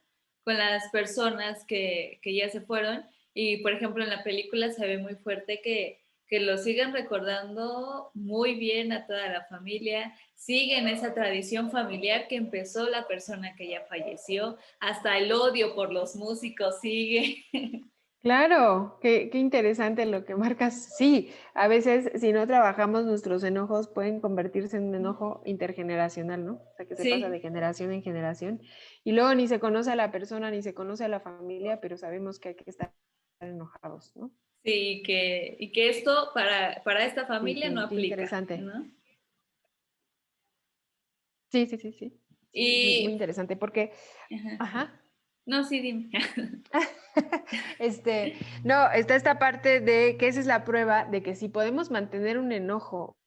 las personas que ya se fueron. Y por ejemplo, en la película se ve muy fuerte que lo siguen recordando muy bien a toda la familia, siguen esa tradición familiar que empezó la persona que ya falleció, hasta el odio por los músicos sigue. Claro, qué interesante lo que marcas. Sí, a veces si no trabajamos nuestros enojos pueden convertirse en un enojo intergeneracional, ¿no? O sea, que se pasa de Sí, generación en generación y luego ni se conoce a la persona ni se conoce a la familia, pero sabemos que hay que estar enojados, ¿no? sí, y que esto para esta Sí, familia no qué aplica, interesante. ¿no? Sí, sí, sí, sí. Sí, es muy, muy Y, interesante porque, ajá, ajá, no, sí, dime. este, no, está esta parte de que esa es la prueba de que si podemos mantener un enojo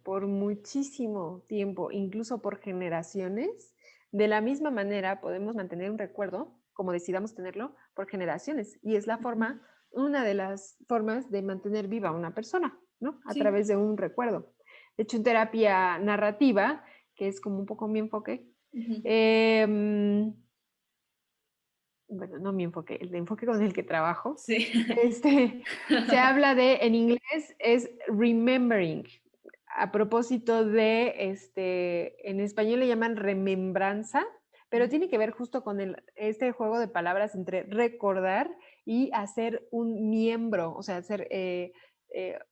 por muchísimo tiempo, incluso por generaciones, de la misma manera podemos mantener un recuerdo, como decidamos tenerlo, por generaciones. Y es una de las formas de mantener viva una persona, ¿no? A Sí. través de un recuerdo. De hecho, en terapia narrativa, que es como un poco mi enfoque, Ujú. eh, bueno, no mi enfoque, el enfoque con el que trabajo, Sí. se habla de, en inglés es remembering, a propósito de, en español le llaman remembranza, pero tiene que ver justo con este juego de palabras entre recordar y hacer un miembro, o sea, ser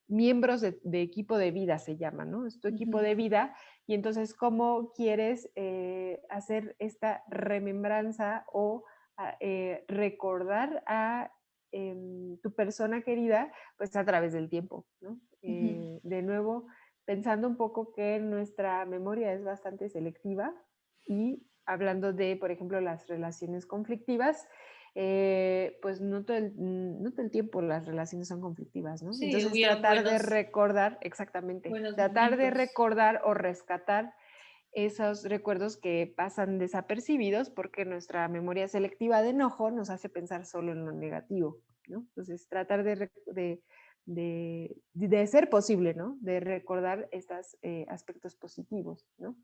miembros de equipo de vida se llama, ¿no? Es tu equipo de vida y entonces cómo quieres hacer esta remembranza o recordar a tu persona querida, pues a través del tiempo, ¿no? De nuevo, pensando un poco que nuestra memoria es bastante selectiva y hablando de, por ejemplo, las relaciones conflictivas, pues no todo el tiempo las relaciones son conflictivas, ¿no? Sí, Entonces hubieron tratar de recordar, exactamente, buenos tratar de momentos. recordar o rescatar esos recuerdos que pasan desapercibidos porque nuestra memoria selectiva de enojo nos hace pensar solo en lo negativo, ¿no? Entonces, tratar de ser posible, ¿no? De recordar estos aspectos positivos, ¿no?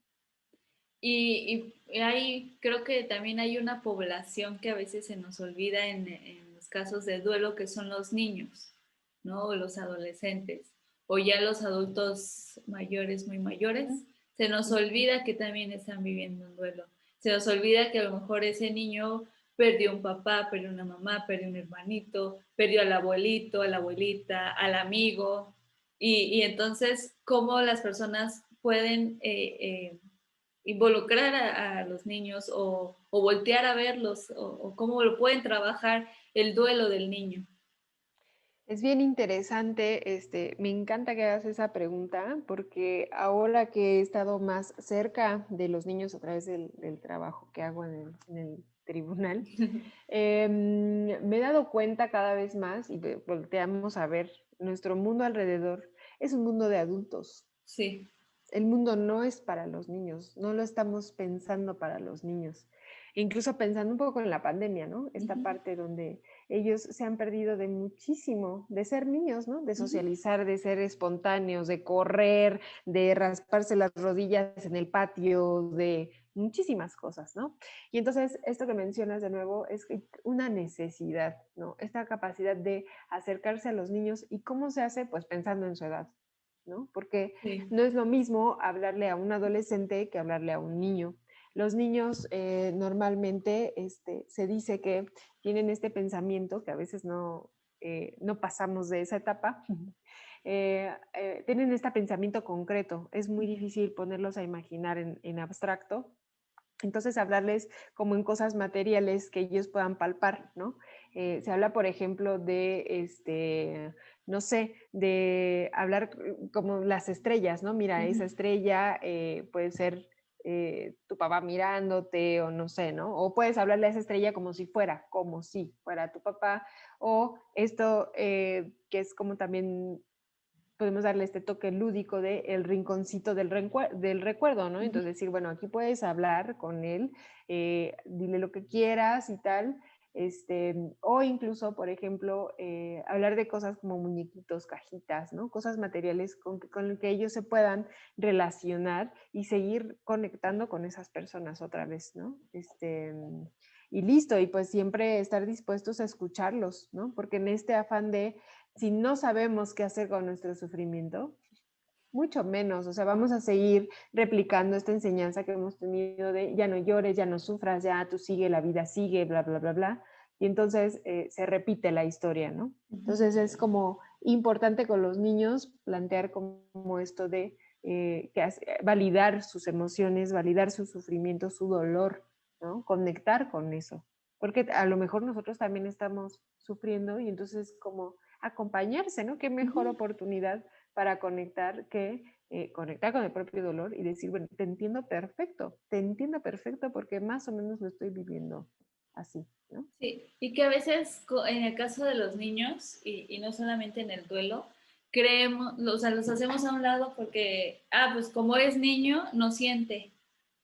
Y ahí creo que también hay una población que a veces se nos olvida en los casos de duelo, que son los niños, ¿no? O los adolescentes, o ya los adultos mayores, muy mayores. Se nos olvida que también están viviendo un duelo. Se nos olvida que a lo mejor ese niño perdió un papá, perdió una mamá, perdió un hermanito, perdió al abuelito, a la abuelita, al amigo. Y entonces, ¿cómo las personas pueden involucrar a los niños o voltear a verlos o cómo lo pueden trabajar el duelo del niño? Es bien interesante, me encanta que hagas esa pregunta porque ahora que he estado más cerca de los niños a través del trabajo que hago en el tribunal, me he dado cuenta cada vez más y volteamos a ver nuestro mundo alrededor, es un mundo de adultos. Sí. El mundo no es para los niños, no lo estamos pensando para los niños. Incluso pensando un poco en la pandemia, ¿no? Esta parte donde ellos se han perdido de muchísimo, de ser niños, ¿no? De socializar, de ser espontáneos, de correr, de rasparse las rodillas en el patio, de muchísimas cosas, ¿no? Y entonces esto que mencionas de nuevo es una necesidad, ¿no? Esta capacidad de acercarse a los niños y cómo se hace, pues pensando en su edad, ¿no? Porque Sí. no es lo mismo hablarle a un adolescente que hablarle a un niño. Los niños normalmente se dice que tienen este pensamiento, que a veces no pasamos de esa etapa, tienen este pensamiento concreto. Es muy difícil ponerlos a imaginar en abstracto. Entonces, hablarles como en cosas materiales que ellos puedan palpar, ¿no? Se habla, por ejemplo, no sé, de hablar como las estrellas, ¿no? Mira, esa estrella puede ser tu papá mirándote o no sé, ¿no? O puedes hablarle a esa estrella como si fuera tu papá, o esto que es como también podemos darle este toque lúdico de el rinconcito del recuerdo, ¿no? Entonces decir, bueno, aquí puedes hablar con él, dile lo que quieras y tal, o incluso, por ejemplo, hablar de cosas como muñequitos, cajitas, ¿no? Cosas materiales con que ellos se puedan relacionar y seguir conectando con esas personas otra vez, ¿no? Y listo, y pues siempre estar dispuestos a escucharlos, ¿no? Porque en este afán de si no sabemos qué hacer con nuestro sufrimiento, mucho menos, o sea, vamos a seguir replicando esta enseñanza que hemos tenido de ya no llores, ya no sufras, ya tú sigue, la vida sigue, bla, bla, bla, bla. Y entonces se repite la historia, ¿no? Entonces es como importante con los niños plantear como esto de validar sus emociones, validar su sufrimiento, su dolor, ¿no? Conectar con eso. Porque a lo mejor nosotros también estamos sufriendo y entonces como acompañarse, ¿no? Qué mejor oportunidad para conectar que conectar con el propio dolor y decir, bueno, te entiendo perfecto porque más o menos lo estoy viviendo así, ¿no? Sí, y que a veces en el caso de los niños, y no solamente en el duelo, creemos, o sea, los hacemos a un lado porque, pues como es niño, no siente.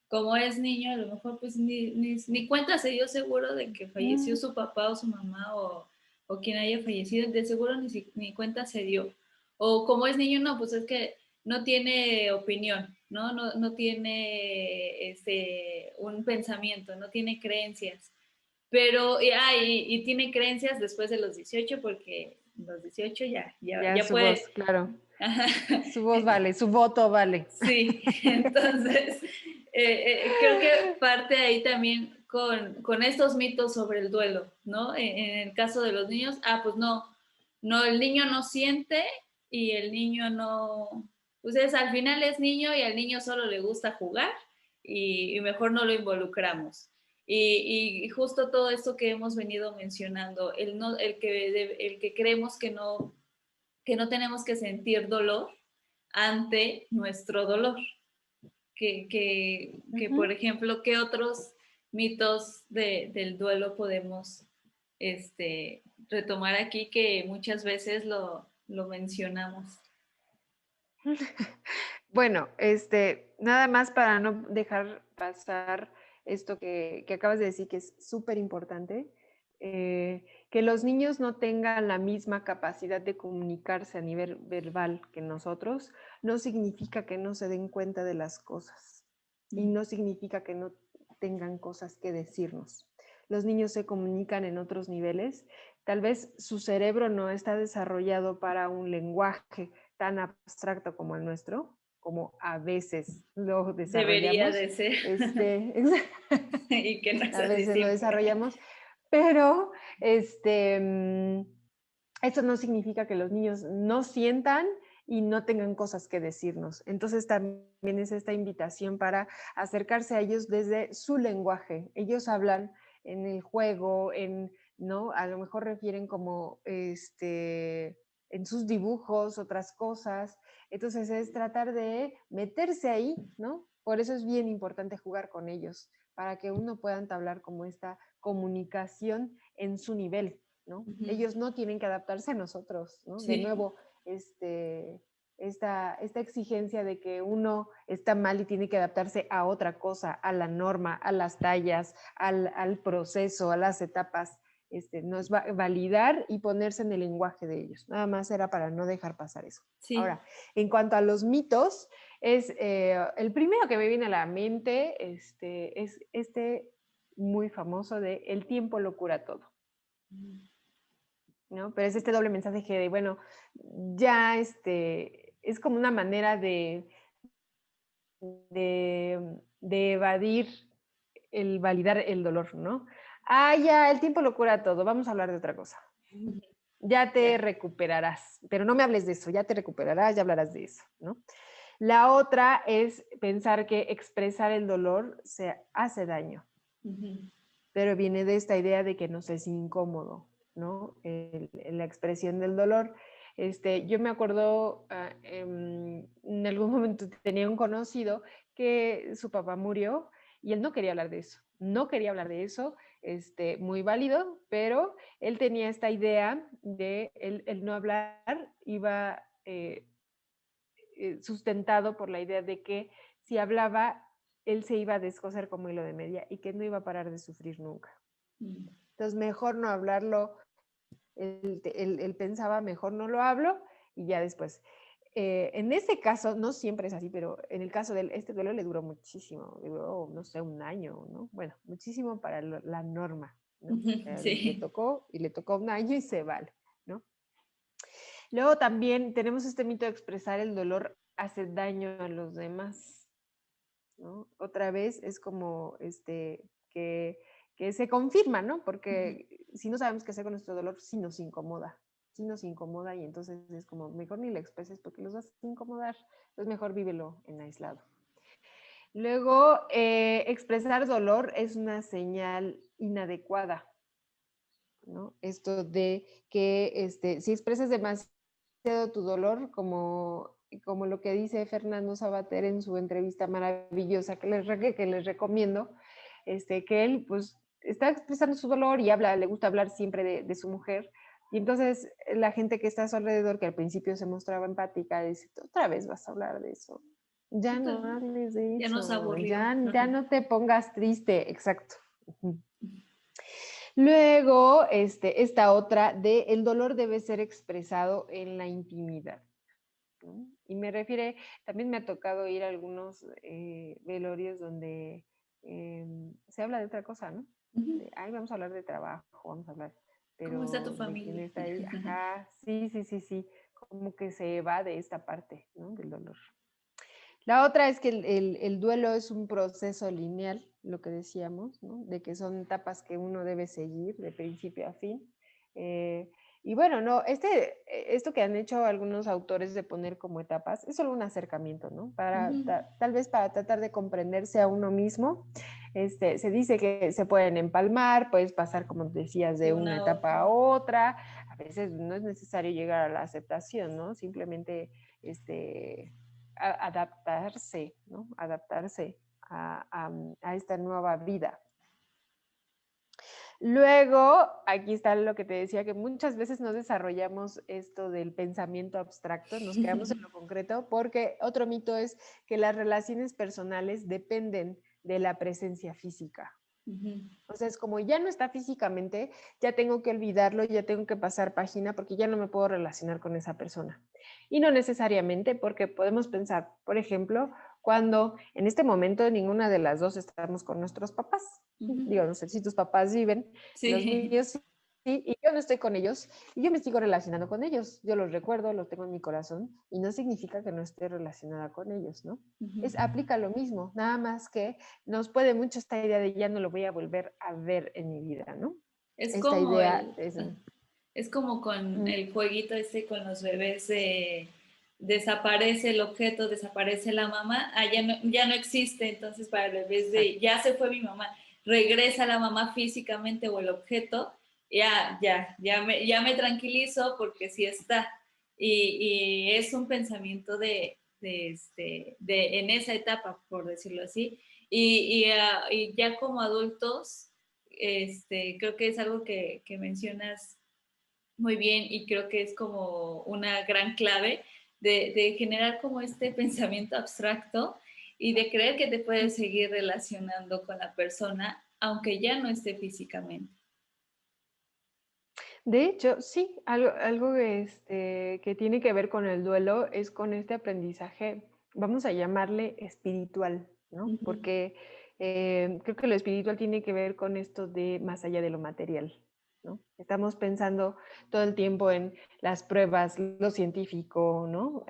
Como es niño, a lo mejor pues ni cuenta se dio seguro de que falleció su papá o su mamá o quien haya fallecido, de seguro ni cuenta se dio. O como es niño, no, pues es que no tiene opinión, ¿no? No tiene un pensamiento, no tiene creencias. Pero, tiene creencias después de los 18 porque los 18 Ya ya su voz, puede, claro. Su voz vale, su voto vale. Sí, entonces creo que parte ahí también con estos mitos sobre el duelo, ¿no? En el caso de los niños, pues no, no, el niño no siente y el niño no, pues al final es niño y al niño solo le gusta jugar y mejor no lo involucramos. Y justo todo esto que hemos venido mencionando, el que creemos que no tenemos que sentir dolor ante nuestro dolor. Por ejemplo, ¿qué otros mitos del duelo podemos retomar aquí que muchas veces lo mencionamos? Bueno, nada más para no dejar pasar esto que acabas de decir, que es súper importante, que los niños no tengan la misma capacidad de comunicarse a nivel verbal que nosotros, no significa que no se den cuenta de las cosas y no significa que no tengan cosas que decirnos. Los niños se comunican en otros niveles, tal vez su cerebro no está desarrollado para un lenguaje tan abstracto como el nuestro, como a veces lo Debería desarrollamos. de ser. Y que no es A así veces lo siempre. desarrollamos, pero eso no significa que los niños no sientan y no tengan cosas que decirnos. Entonces también es esta invitación para acercarse a ellos desde su lenguaje. Ellos hablan en el juego, ¿no? A lo mejor refieren como en sus dibujos, otras cosas. Entonces es tratar de meterse ahí, ¿no? Por eso es bien importante jugar con ellos, para que uno pueda entablar como esta comunicación en su nivel, ¿no? Ellos no tienen que adaptarse a nosotros, ¿no? Sí. De nuevo, esta exigencia de que uno está mal y tiene que adaptarse a otra cosa, a la norma, a las tallas, al proceso, a las etapas, no es validar y ponerse en el lenguaje de ellos. Nada más era para no dejar pasar eso. Sí. Ahora, en cuanto a los mitos, es el primero que me viene a la mente, es muy famoso de el tiempo lo cura todo. ¿No? Pero es este doble mensaje de, bueno, ya es como una manera de evadir el validar el dolor, ¿no? Ya, el tiempo lo cura todo, vamos a hablar de otra cosa. Ya te recuperarás, pero no me hables de eso, ya te recuperarás, ya hablarás de eso, ¿no? La otra es pensar que expresar el dolor se hace daño, pero viene de esta idea de que nos es incómodo, ¿no? La expresión del dolor. Yo me acuerdo, en algún momento tenía un conocido que su papá murió y él no quería hablar de eso, no quería hablar de eso, muy válido, pero él tenía esta idea de el no hablar iba sustentado por la idea de que si hablaba, él se iba a descoser como hilo de media y que no iba a parar de sufrir nunca. Entonces, mejor no hablarlo. Él pensaba, mejor no lo hablo y ya después. En ese caso, no siempre es así, pero en el caso de él, este duelo le duró muchísimo, duró, no sé, un año, ¿no? Bueno, muchísimo para la norma, ¿no? Sí. Le tocó un año y se vale, ¿no? Luego también tenemos este mito de expresar el dolor hace daño a los demás, ¿no? Otra vez es como que se confirma, ¿no? Porque si no sabemos qué hacer con nuestro dolor, sí nos incomoda y entonces es como, mejor ni lo expreses porque los vas a incomodar, entonces mejor vívelo en aislado. Luego, expresar dolor es una señal inadecuada, ¿no? Esto de que si expresas demasiado tu dolor, como lo que dice Fernando Sabater en su entrevista maravillosa que les recomiendo, que él pues está expresando su dolor y le gusta hablar siempre de su mujer, y entonces la gente que está a su alrededor, que al principio se mostraba empática, dice, otra vez vas a hablar de eso, ya no hables de ya nos eso, aburrió. ya no te pongas triste, exacto. Luego, esta otra de el dolor debe ser expresado en la intimidad, ¿no? Y me refiere, también me ha tocado ir a algunos velorios donde se habla de otra cosa, ¿no? Ay, vamos a hablar de trabajo, vamos a hablar, ¿Cómo está tu pero de quién familia? está ahí, ajá, sí, como que se evade esta parte, ¿no? Del dolor. La otra es que el duelo es un proceso lineal, lo que decíamos, ¿no? De que son etapas que uno debe seguir de principio a fin. Y bueno, no, esto que han hecho algunos autores de poner como etapas es solo un acercamiento, ¿no? Tal vez para tratar de comprenderse a uno mismo. Se dice que se pueden empalmar, puedes pasar, como decías, de una etapa a otra. A veces no es necesario llegar a la aceptación, ¿no? Simplemente adaptarse, ¿no? Adaptarse a esta nueva vida. Luego, aquí está lo que te decía, que muchas veces no desarrollamos esto del pensamiento abstracto, nos quedamos en lo concreto, porque otro mito es que las relaciones personales dependen de la presencia física. O sea, es como ya no está físicamente, ya tengo que olvidarlo, ya tengo que pasar página porque ya no me puedo relacionar con esa persona. Y no necesariamente, porque podemos pensar, por ejemplo, cuando en este momento ninguna de las dos estamos con nuestros papás. Digo, no sé si tus papás viven, los míos sí, y yo no estoy con ellos, y yo me sigo relacionando con ellos. Yo los recuerdo, los tengo en mi corazón, y no significa que no esté relacionada con ellos, ¿no? Aplica lo mismo, nada más que nos puede mucho esta idea de ya no lo voy a volver a ver en mi vida, ¿no? Es esta como idea es como con el jueguito con los bebés, desaparece el objeto, desaparece la mamá, ya no existe, entonces para el bebé ya se fue mi mamá, regresa la mamá físicamente o el objeto, ya me tranquilizo porque sí está. Y es un pensamiento en esa etapa, por decirlo así. Y ya como adultos, creo que es algo que mencionas muy bien y creo que es como una gran clave de generar como este pensamiento abstracto y de creer que te puedes seguir relacionando con la persona aunque ya no esté físicamente. De hecho, sí, algo que tiene que ver con el duelo es con este aprendizaje, vamos a llamarle espiritual, ¿no? Porque creo que lo espiritual tiene que ver con esto de más allá de lo material, ¿no? Estamos pensando todo el tiempo en las pruebas, lo científico, ¿no?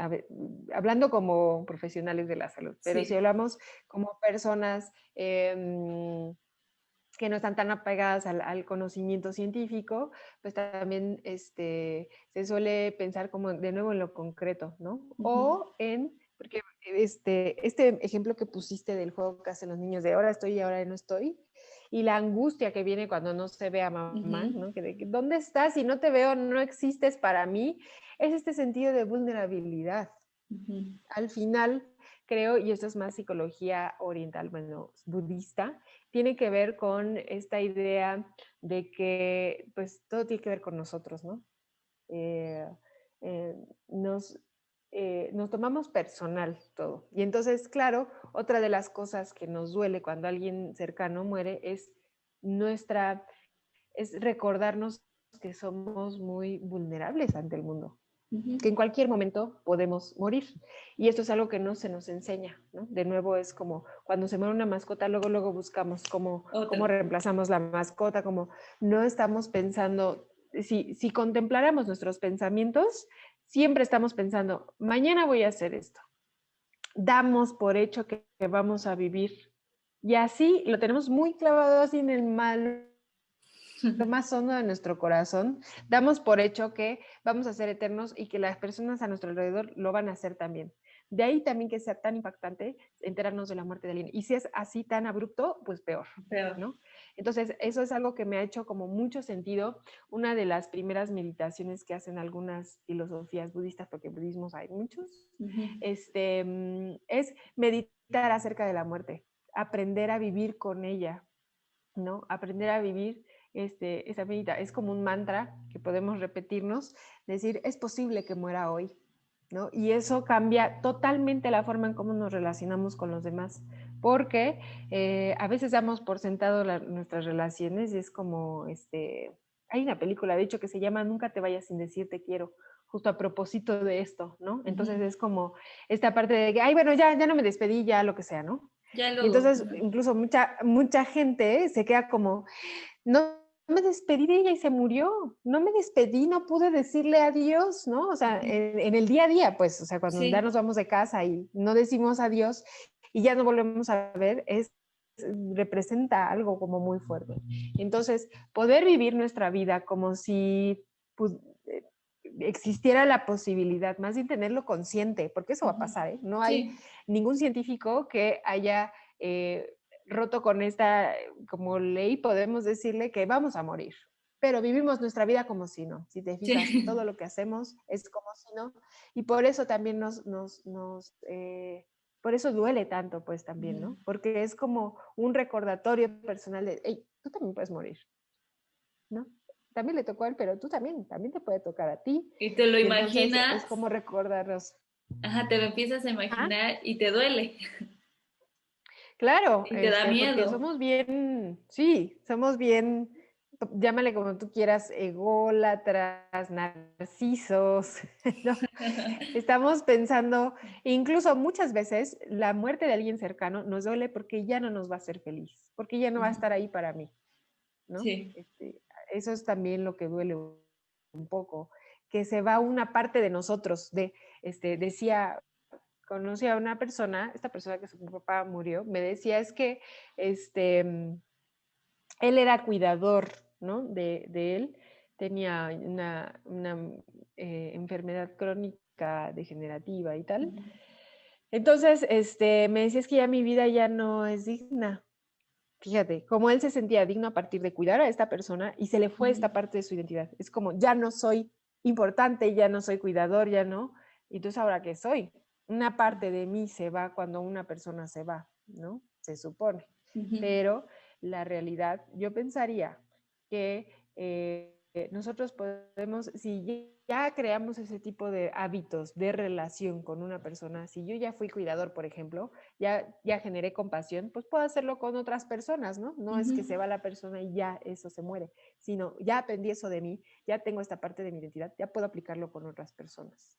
Hablando como profesionales de la salud, pero si hablamos como personas que no están tan apegadas al conocimiento científico, pues también se suele pensar como de nuevo en lo concreto, ¿no? O porque este ejemplo que pusiste del juego que hacen los niños de ahora estoy y ahora no estoy, y la angustia que viene cuando no se ve a mamá, ¿no? ¿Dónde estás? Si no te veo, no existes para mí, es este sentido de vulnerabilidad. Al final, creo, y esto es más psicología oriental, bueno, budista, tiene que ver con esta idea de que pues todo tiene que ver con nosotros, ¿no? Eh, eh, nos, nos tomamos personal todo. Y entonces, claro, otra de las cosas que nos duele cuando alguien cercano muere es es recordarnos que somos muy vulnerables ante el mundo, que en cualquier momento podemos morir. Y esto es algo que no se nos enseña, ¿no? De nuevo es como cuando se muere una mascota, luego buscamos cómo reemplazamos la mascota, como no estamos pensando, si contempláramos nuestros pensamientos, siempre estamos pensando, mañana voy a hacer esto. Damos por hecho que vamos a vivir. Y así lo tenemos muy clavado así en el mal lo más hondo de nuestro corazón, damos por hecho que vamos a ser eternos y que las personas a nuestro alrededor lo van a hacer también. De ahí también que sea tan impactante enterarnos de la muerte de alguien. Y si es así tan abrupto, pues peor, ¿no? Entonces, eso es algo que me ha hecho como mucho sentido. Una de las primeras meditaciones que hacen algunas filosofías budistas, porque budismos hay muchos, es meditar acerca de la muerte, aprender a vivir con ella, ¿no? Aprender a vivir esa medita. Es como un mantra que podemos repetirnos, decir, es posible que muera hoy, ¿no? Y eso cambia totalmente la forma en cómo nos relacionamos con los demás, porque a veces damos por sentado nuestras relaciones y es como, hay una película, de hecho, que se llama Nunca te vayas sin decir te quiero, justo a propósito de esto, ¿no? Entonces es como esta parte de que, ay, bueno, ya no me despedí, ya lo que sea, ¿no? Y entonces incluso mucha gente se queda como, no me despedí de ella y se murió. No me despedí, no pude decirle adiós, ¿no? O sea, en el día a día, pues, o sea, cuando ya Sí. nos vamos de casa y no decimos adiós y ya no volvemos a ver, representa algo como muy fuerte. Entonces, poder vivir nuestra vida como si pues, existiera la posibilidad, más bien tenerlo consciente, porque eso va a pasar, ¿eh? No hay Sí. ningún científico que haya roto con esta como ley, podemos decirle que vamos a morir, pero vivimos nuestra vida como si no. Si te fijas, Sí. todo lo que hacemos es como si no, y por eso también por eso duele tanto, pues también, ¿no? Porque es como un recordatorio personal de, hey, tú también puedes morir, ¿no? También le tocó a él, pero tú también te puede tocar a ti. Y te lo Y entonces imaginas, es como recordarnos. ajá, te lo empiezas a ¿Ah? imaginar y te duele Claro, y te da porque miedo. somos bien, sí, somos bien, llámale como tú quieras, ególatras, narcisos, ¿no? Estamos pensando, incluso muchas veces la muerte de alguien cercano nos duele porque ya no nos va a hacer feliz, porque ya no va a estar ahí para mí, ¿no? Sí. Eso es también lo que duele un poco, que se va una parte de nosotros, decía, conocí a una persona, esta persona que su papá murió, me decía es que él era cuidador, ¿no? De él, tenía una enfermedad crónica degenerativa y tal. Entonces, me decía es que ya mi vida ya no es digna. Fíjate, como él se sentía digno a partir de cuidar a esta persona y se le fue esta parte de su identidad. Es como, ya no soy importante, ya no soy cuidador, ya no. Y entonces, ¿ahora qué soy? Una parte de mí se va cuando una persona se va, ¿no? Se supone. Pero la realidad, yo pensaría que nosotros podemos, si ya creamos ese tipo de hábitos de relación con una persona, si yo ya fui cuidador, por ejemplo, ya generé compasión, pues puedo hacerlo con otras personas, ¿no? No es que se va la persona y ya eso se muere, sino ya aprendí eso de mí, ya tengo esta parte de mi identidad, ya puedo aplicarlo con otras personas.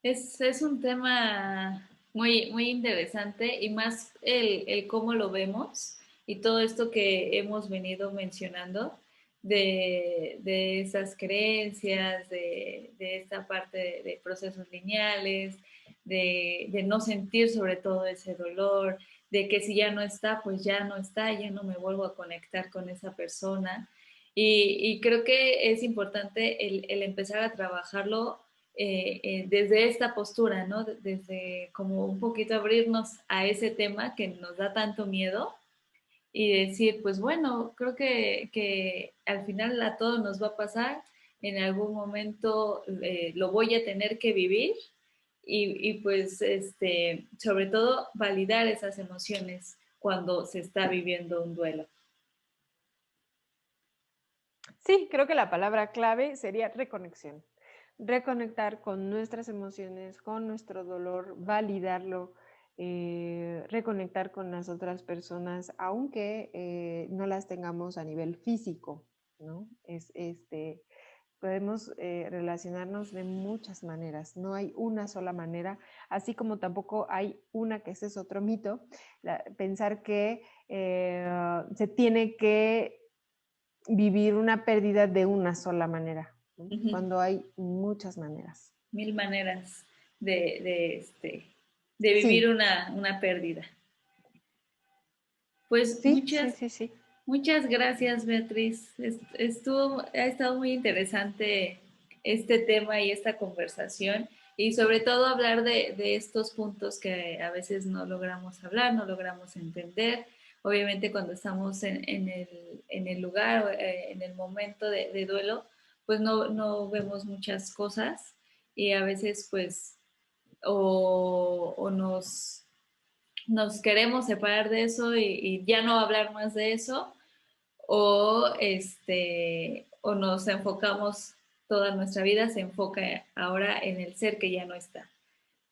Es un tema muy, muy interesante y más el cómo lo vemos y todo esto que hemos venido mencionando de esas creencias, de esta parte de procesos lineales, de no sentir sobre todo ese dolor, de que si ya no está, pues ya no está, ya no me vuelvo a conectar con esa persona. Y creo que es importante el empezar a trabajarlo desde esta postura, ¿no? Desde como un poquito abrirnos a ese tema que nos da tanto miedo y decir, pues bueno, creo que al final a todos nos va a pasar, en algún momento lo voy a tener que vivir y pues sobre todo validar esas emociones cuando se está viviendo un duelo. Sí, creo que la palabra clave sería reconexión. Reconectar con nuestras emociones, con nuestro dolor, validarlo, reconectar con las otras personas, aunque no las tengamos a nivel físico, ¿no? Podemos relacionarnos de muchas maneras, no hay una sola manera, así como tampoco hay una, que ese es otro mito, pensar que se tiene que vivir una pérdida de una sola manera, ¿no? Cuando hay muchas maneras. Mil maneras de vivir Sí, una pérdida. Pues sí, sí, sí, sí. muchas gracias, Beatriz. Ha estado muy interesante este tema y esta conversación y sobre todo hablar de estos puntos que a veces no logramos hablar, no logramos entender. Obviamente cuando estamos en el lugar, en el momento de duelo, pues no vemos muchas cosas y a veces pues o nos queremos separar de eso y ya no hablar más de eso, o nos enfocamos, toda nuestra vida se enfoca ahora en el ser que ya no está.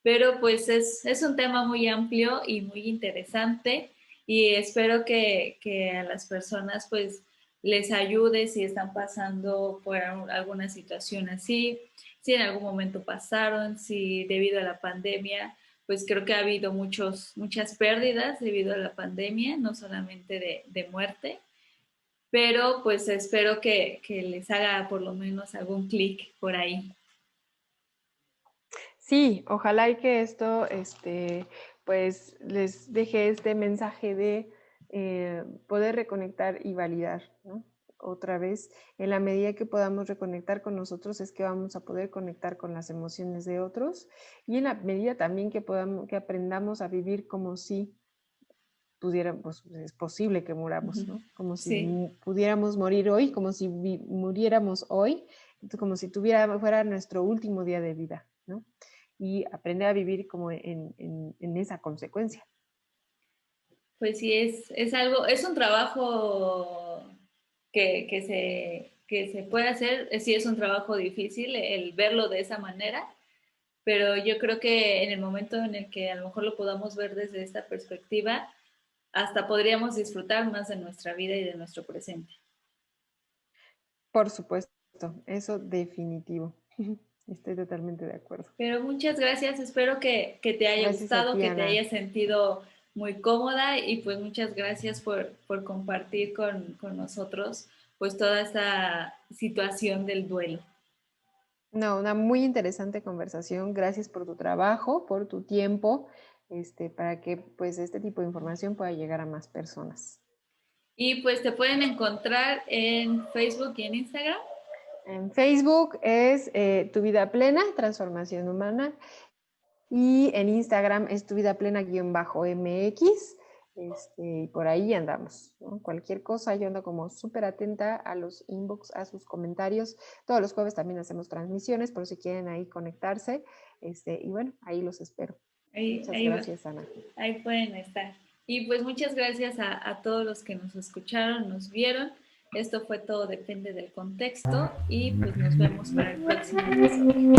Pero pues es un tema muy amplio y muy interesante y espero que a las personas pues les ayude si están pasando por alguna situación así, si en algún momento pasaron, si debido a la pandemia, pues creo que ha habido muchas pérdidas debido a la pandemia, no solamente de muerte. pero pues espero que les haga por lo menos algún clic por ahí. Sí, ojalá y que esto, pues les deje este mensaje de poder reconectar y validar, ¿no? Otra vez, en la medida que podamos reconectar con nosotros es que vamos a poder conectar con las emociones de otros, y en la medida también que aprendamos a vivir como si pudiéramos, pues es posible que muramos, ¿no? Como si Sí. pudiéramos morir hoy, como si muriéramos hoy, como si fuera nuestro último día de vida, ¿no? Y aprender a vivir como en esa consecuencia. Pues sí, es algo, es un trabajo que se puede hacer, sí es un trabajo difícil el verlo de esa manera, pero yo creo que en el momento en el que a lo mejor lo podamos ver desde esta perspectiva, hasta podríamos disfrutar más de nuestra vida y de nuestro presente. Por supuesto, eso definitivo. Estoy totalmente de acuerdo. Pero muchas gracias, espero que te haya Gracias a gustado, ti, que te Ana. hayas sentido muy cómoda y pues muchas gracias por compartir con nosotros pues toda esta situación del duelo. No, una muy interesante conversación. Gracias por tu trabajo, por tu tiempo, para que pues este tipo de información pueda llegar a más personas. Y pues te pueden encontrar en Facebook y en Instagram. En Facebook es Tu Vida Plena, Transformación Humana. Y en Instagram es Tu Vida Plena-MX. Por ahí andamos, ¿no? Cualquier cosa, yo ando como súper atenta a los inbox, a sus comentarios. Todos los jueves también hacemos transmisiones, por si quieren ahí conectarse. Y bueno, ahí los espero. Muchas Ahí, gracias, Ana. ahí pueden estar. Y pues muchas gracias a todos los que nos escucharon, nos vieron. Esto fue Todo Depende del Contexto y pues nos vemos para el próximo episodio.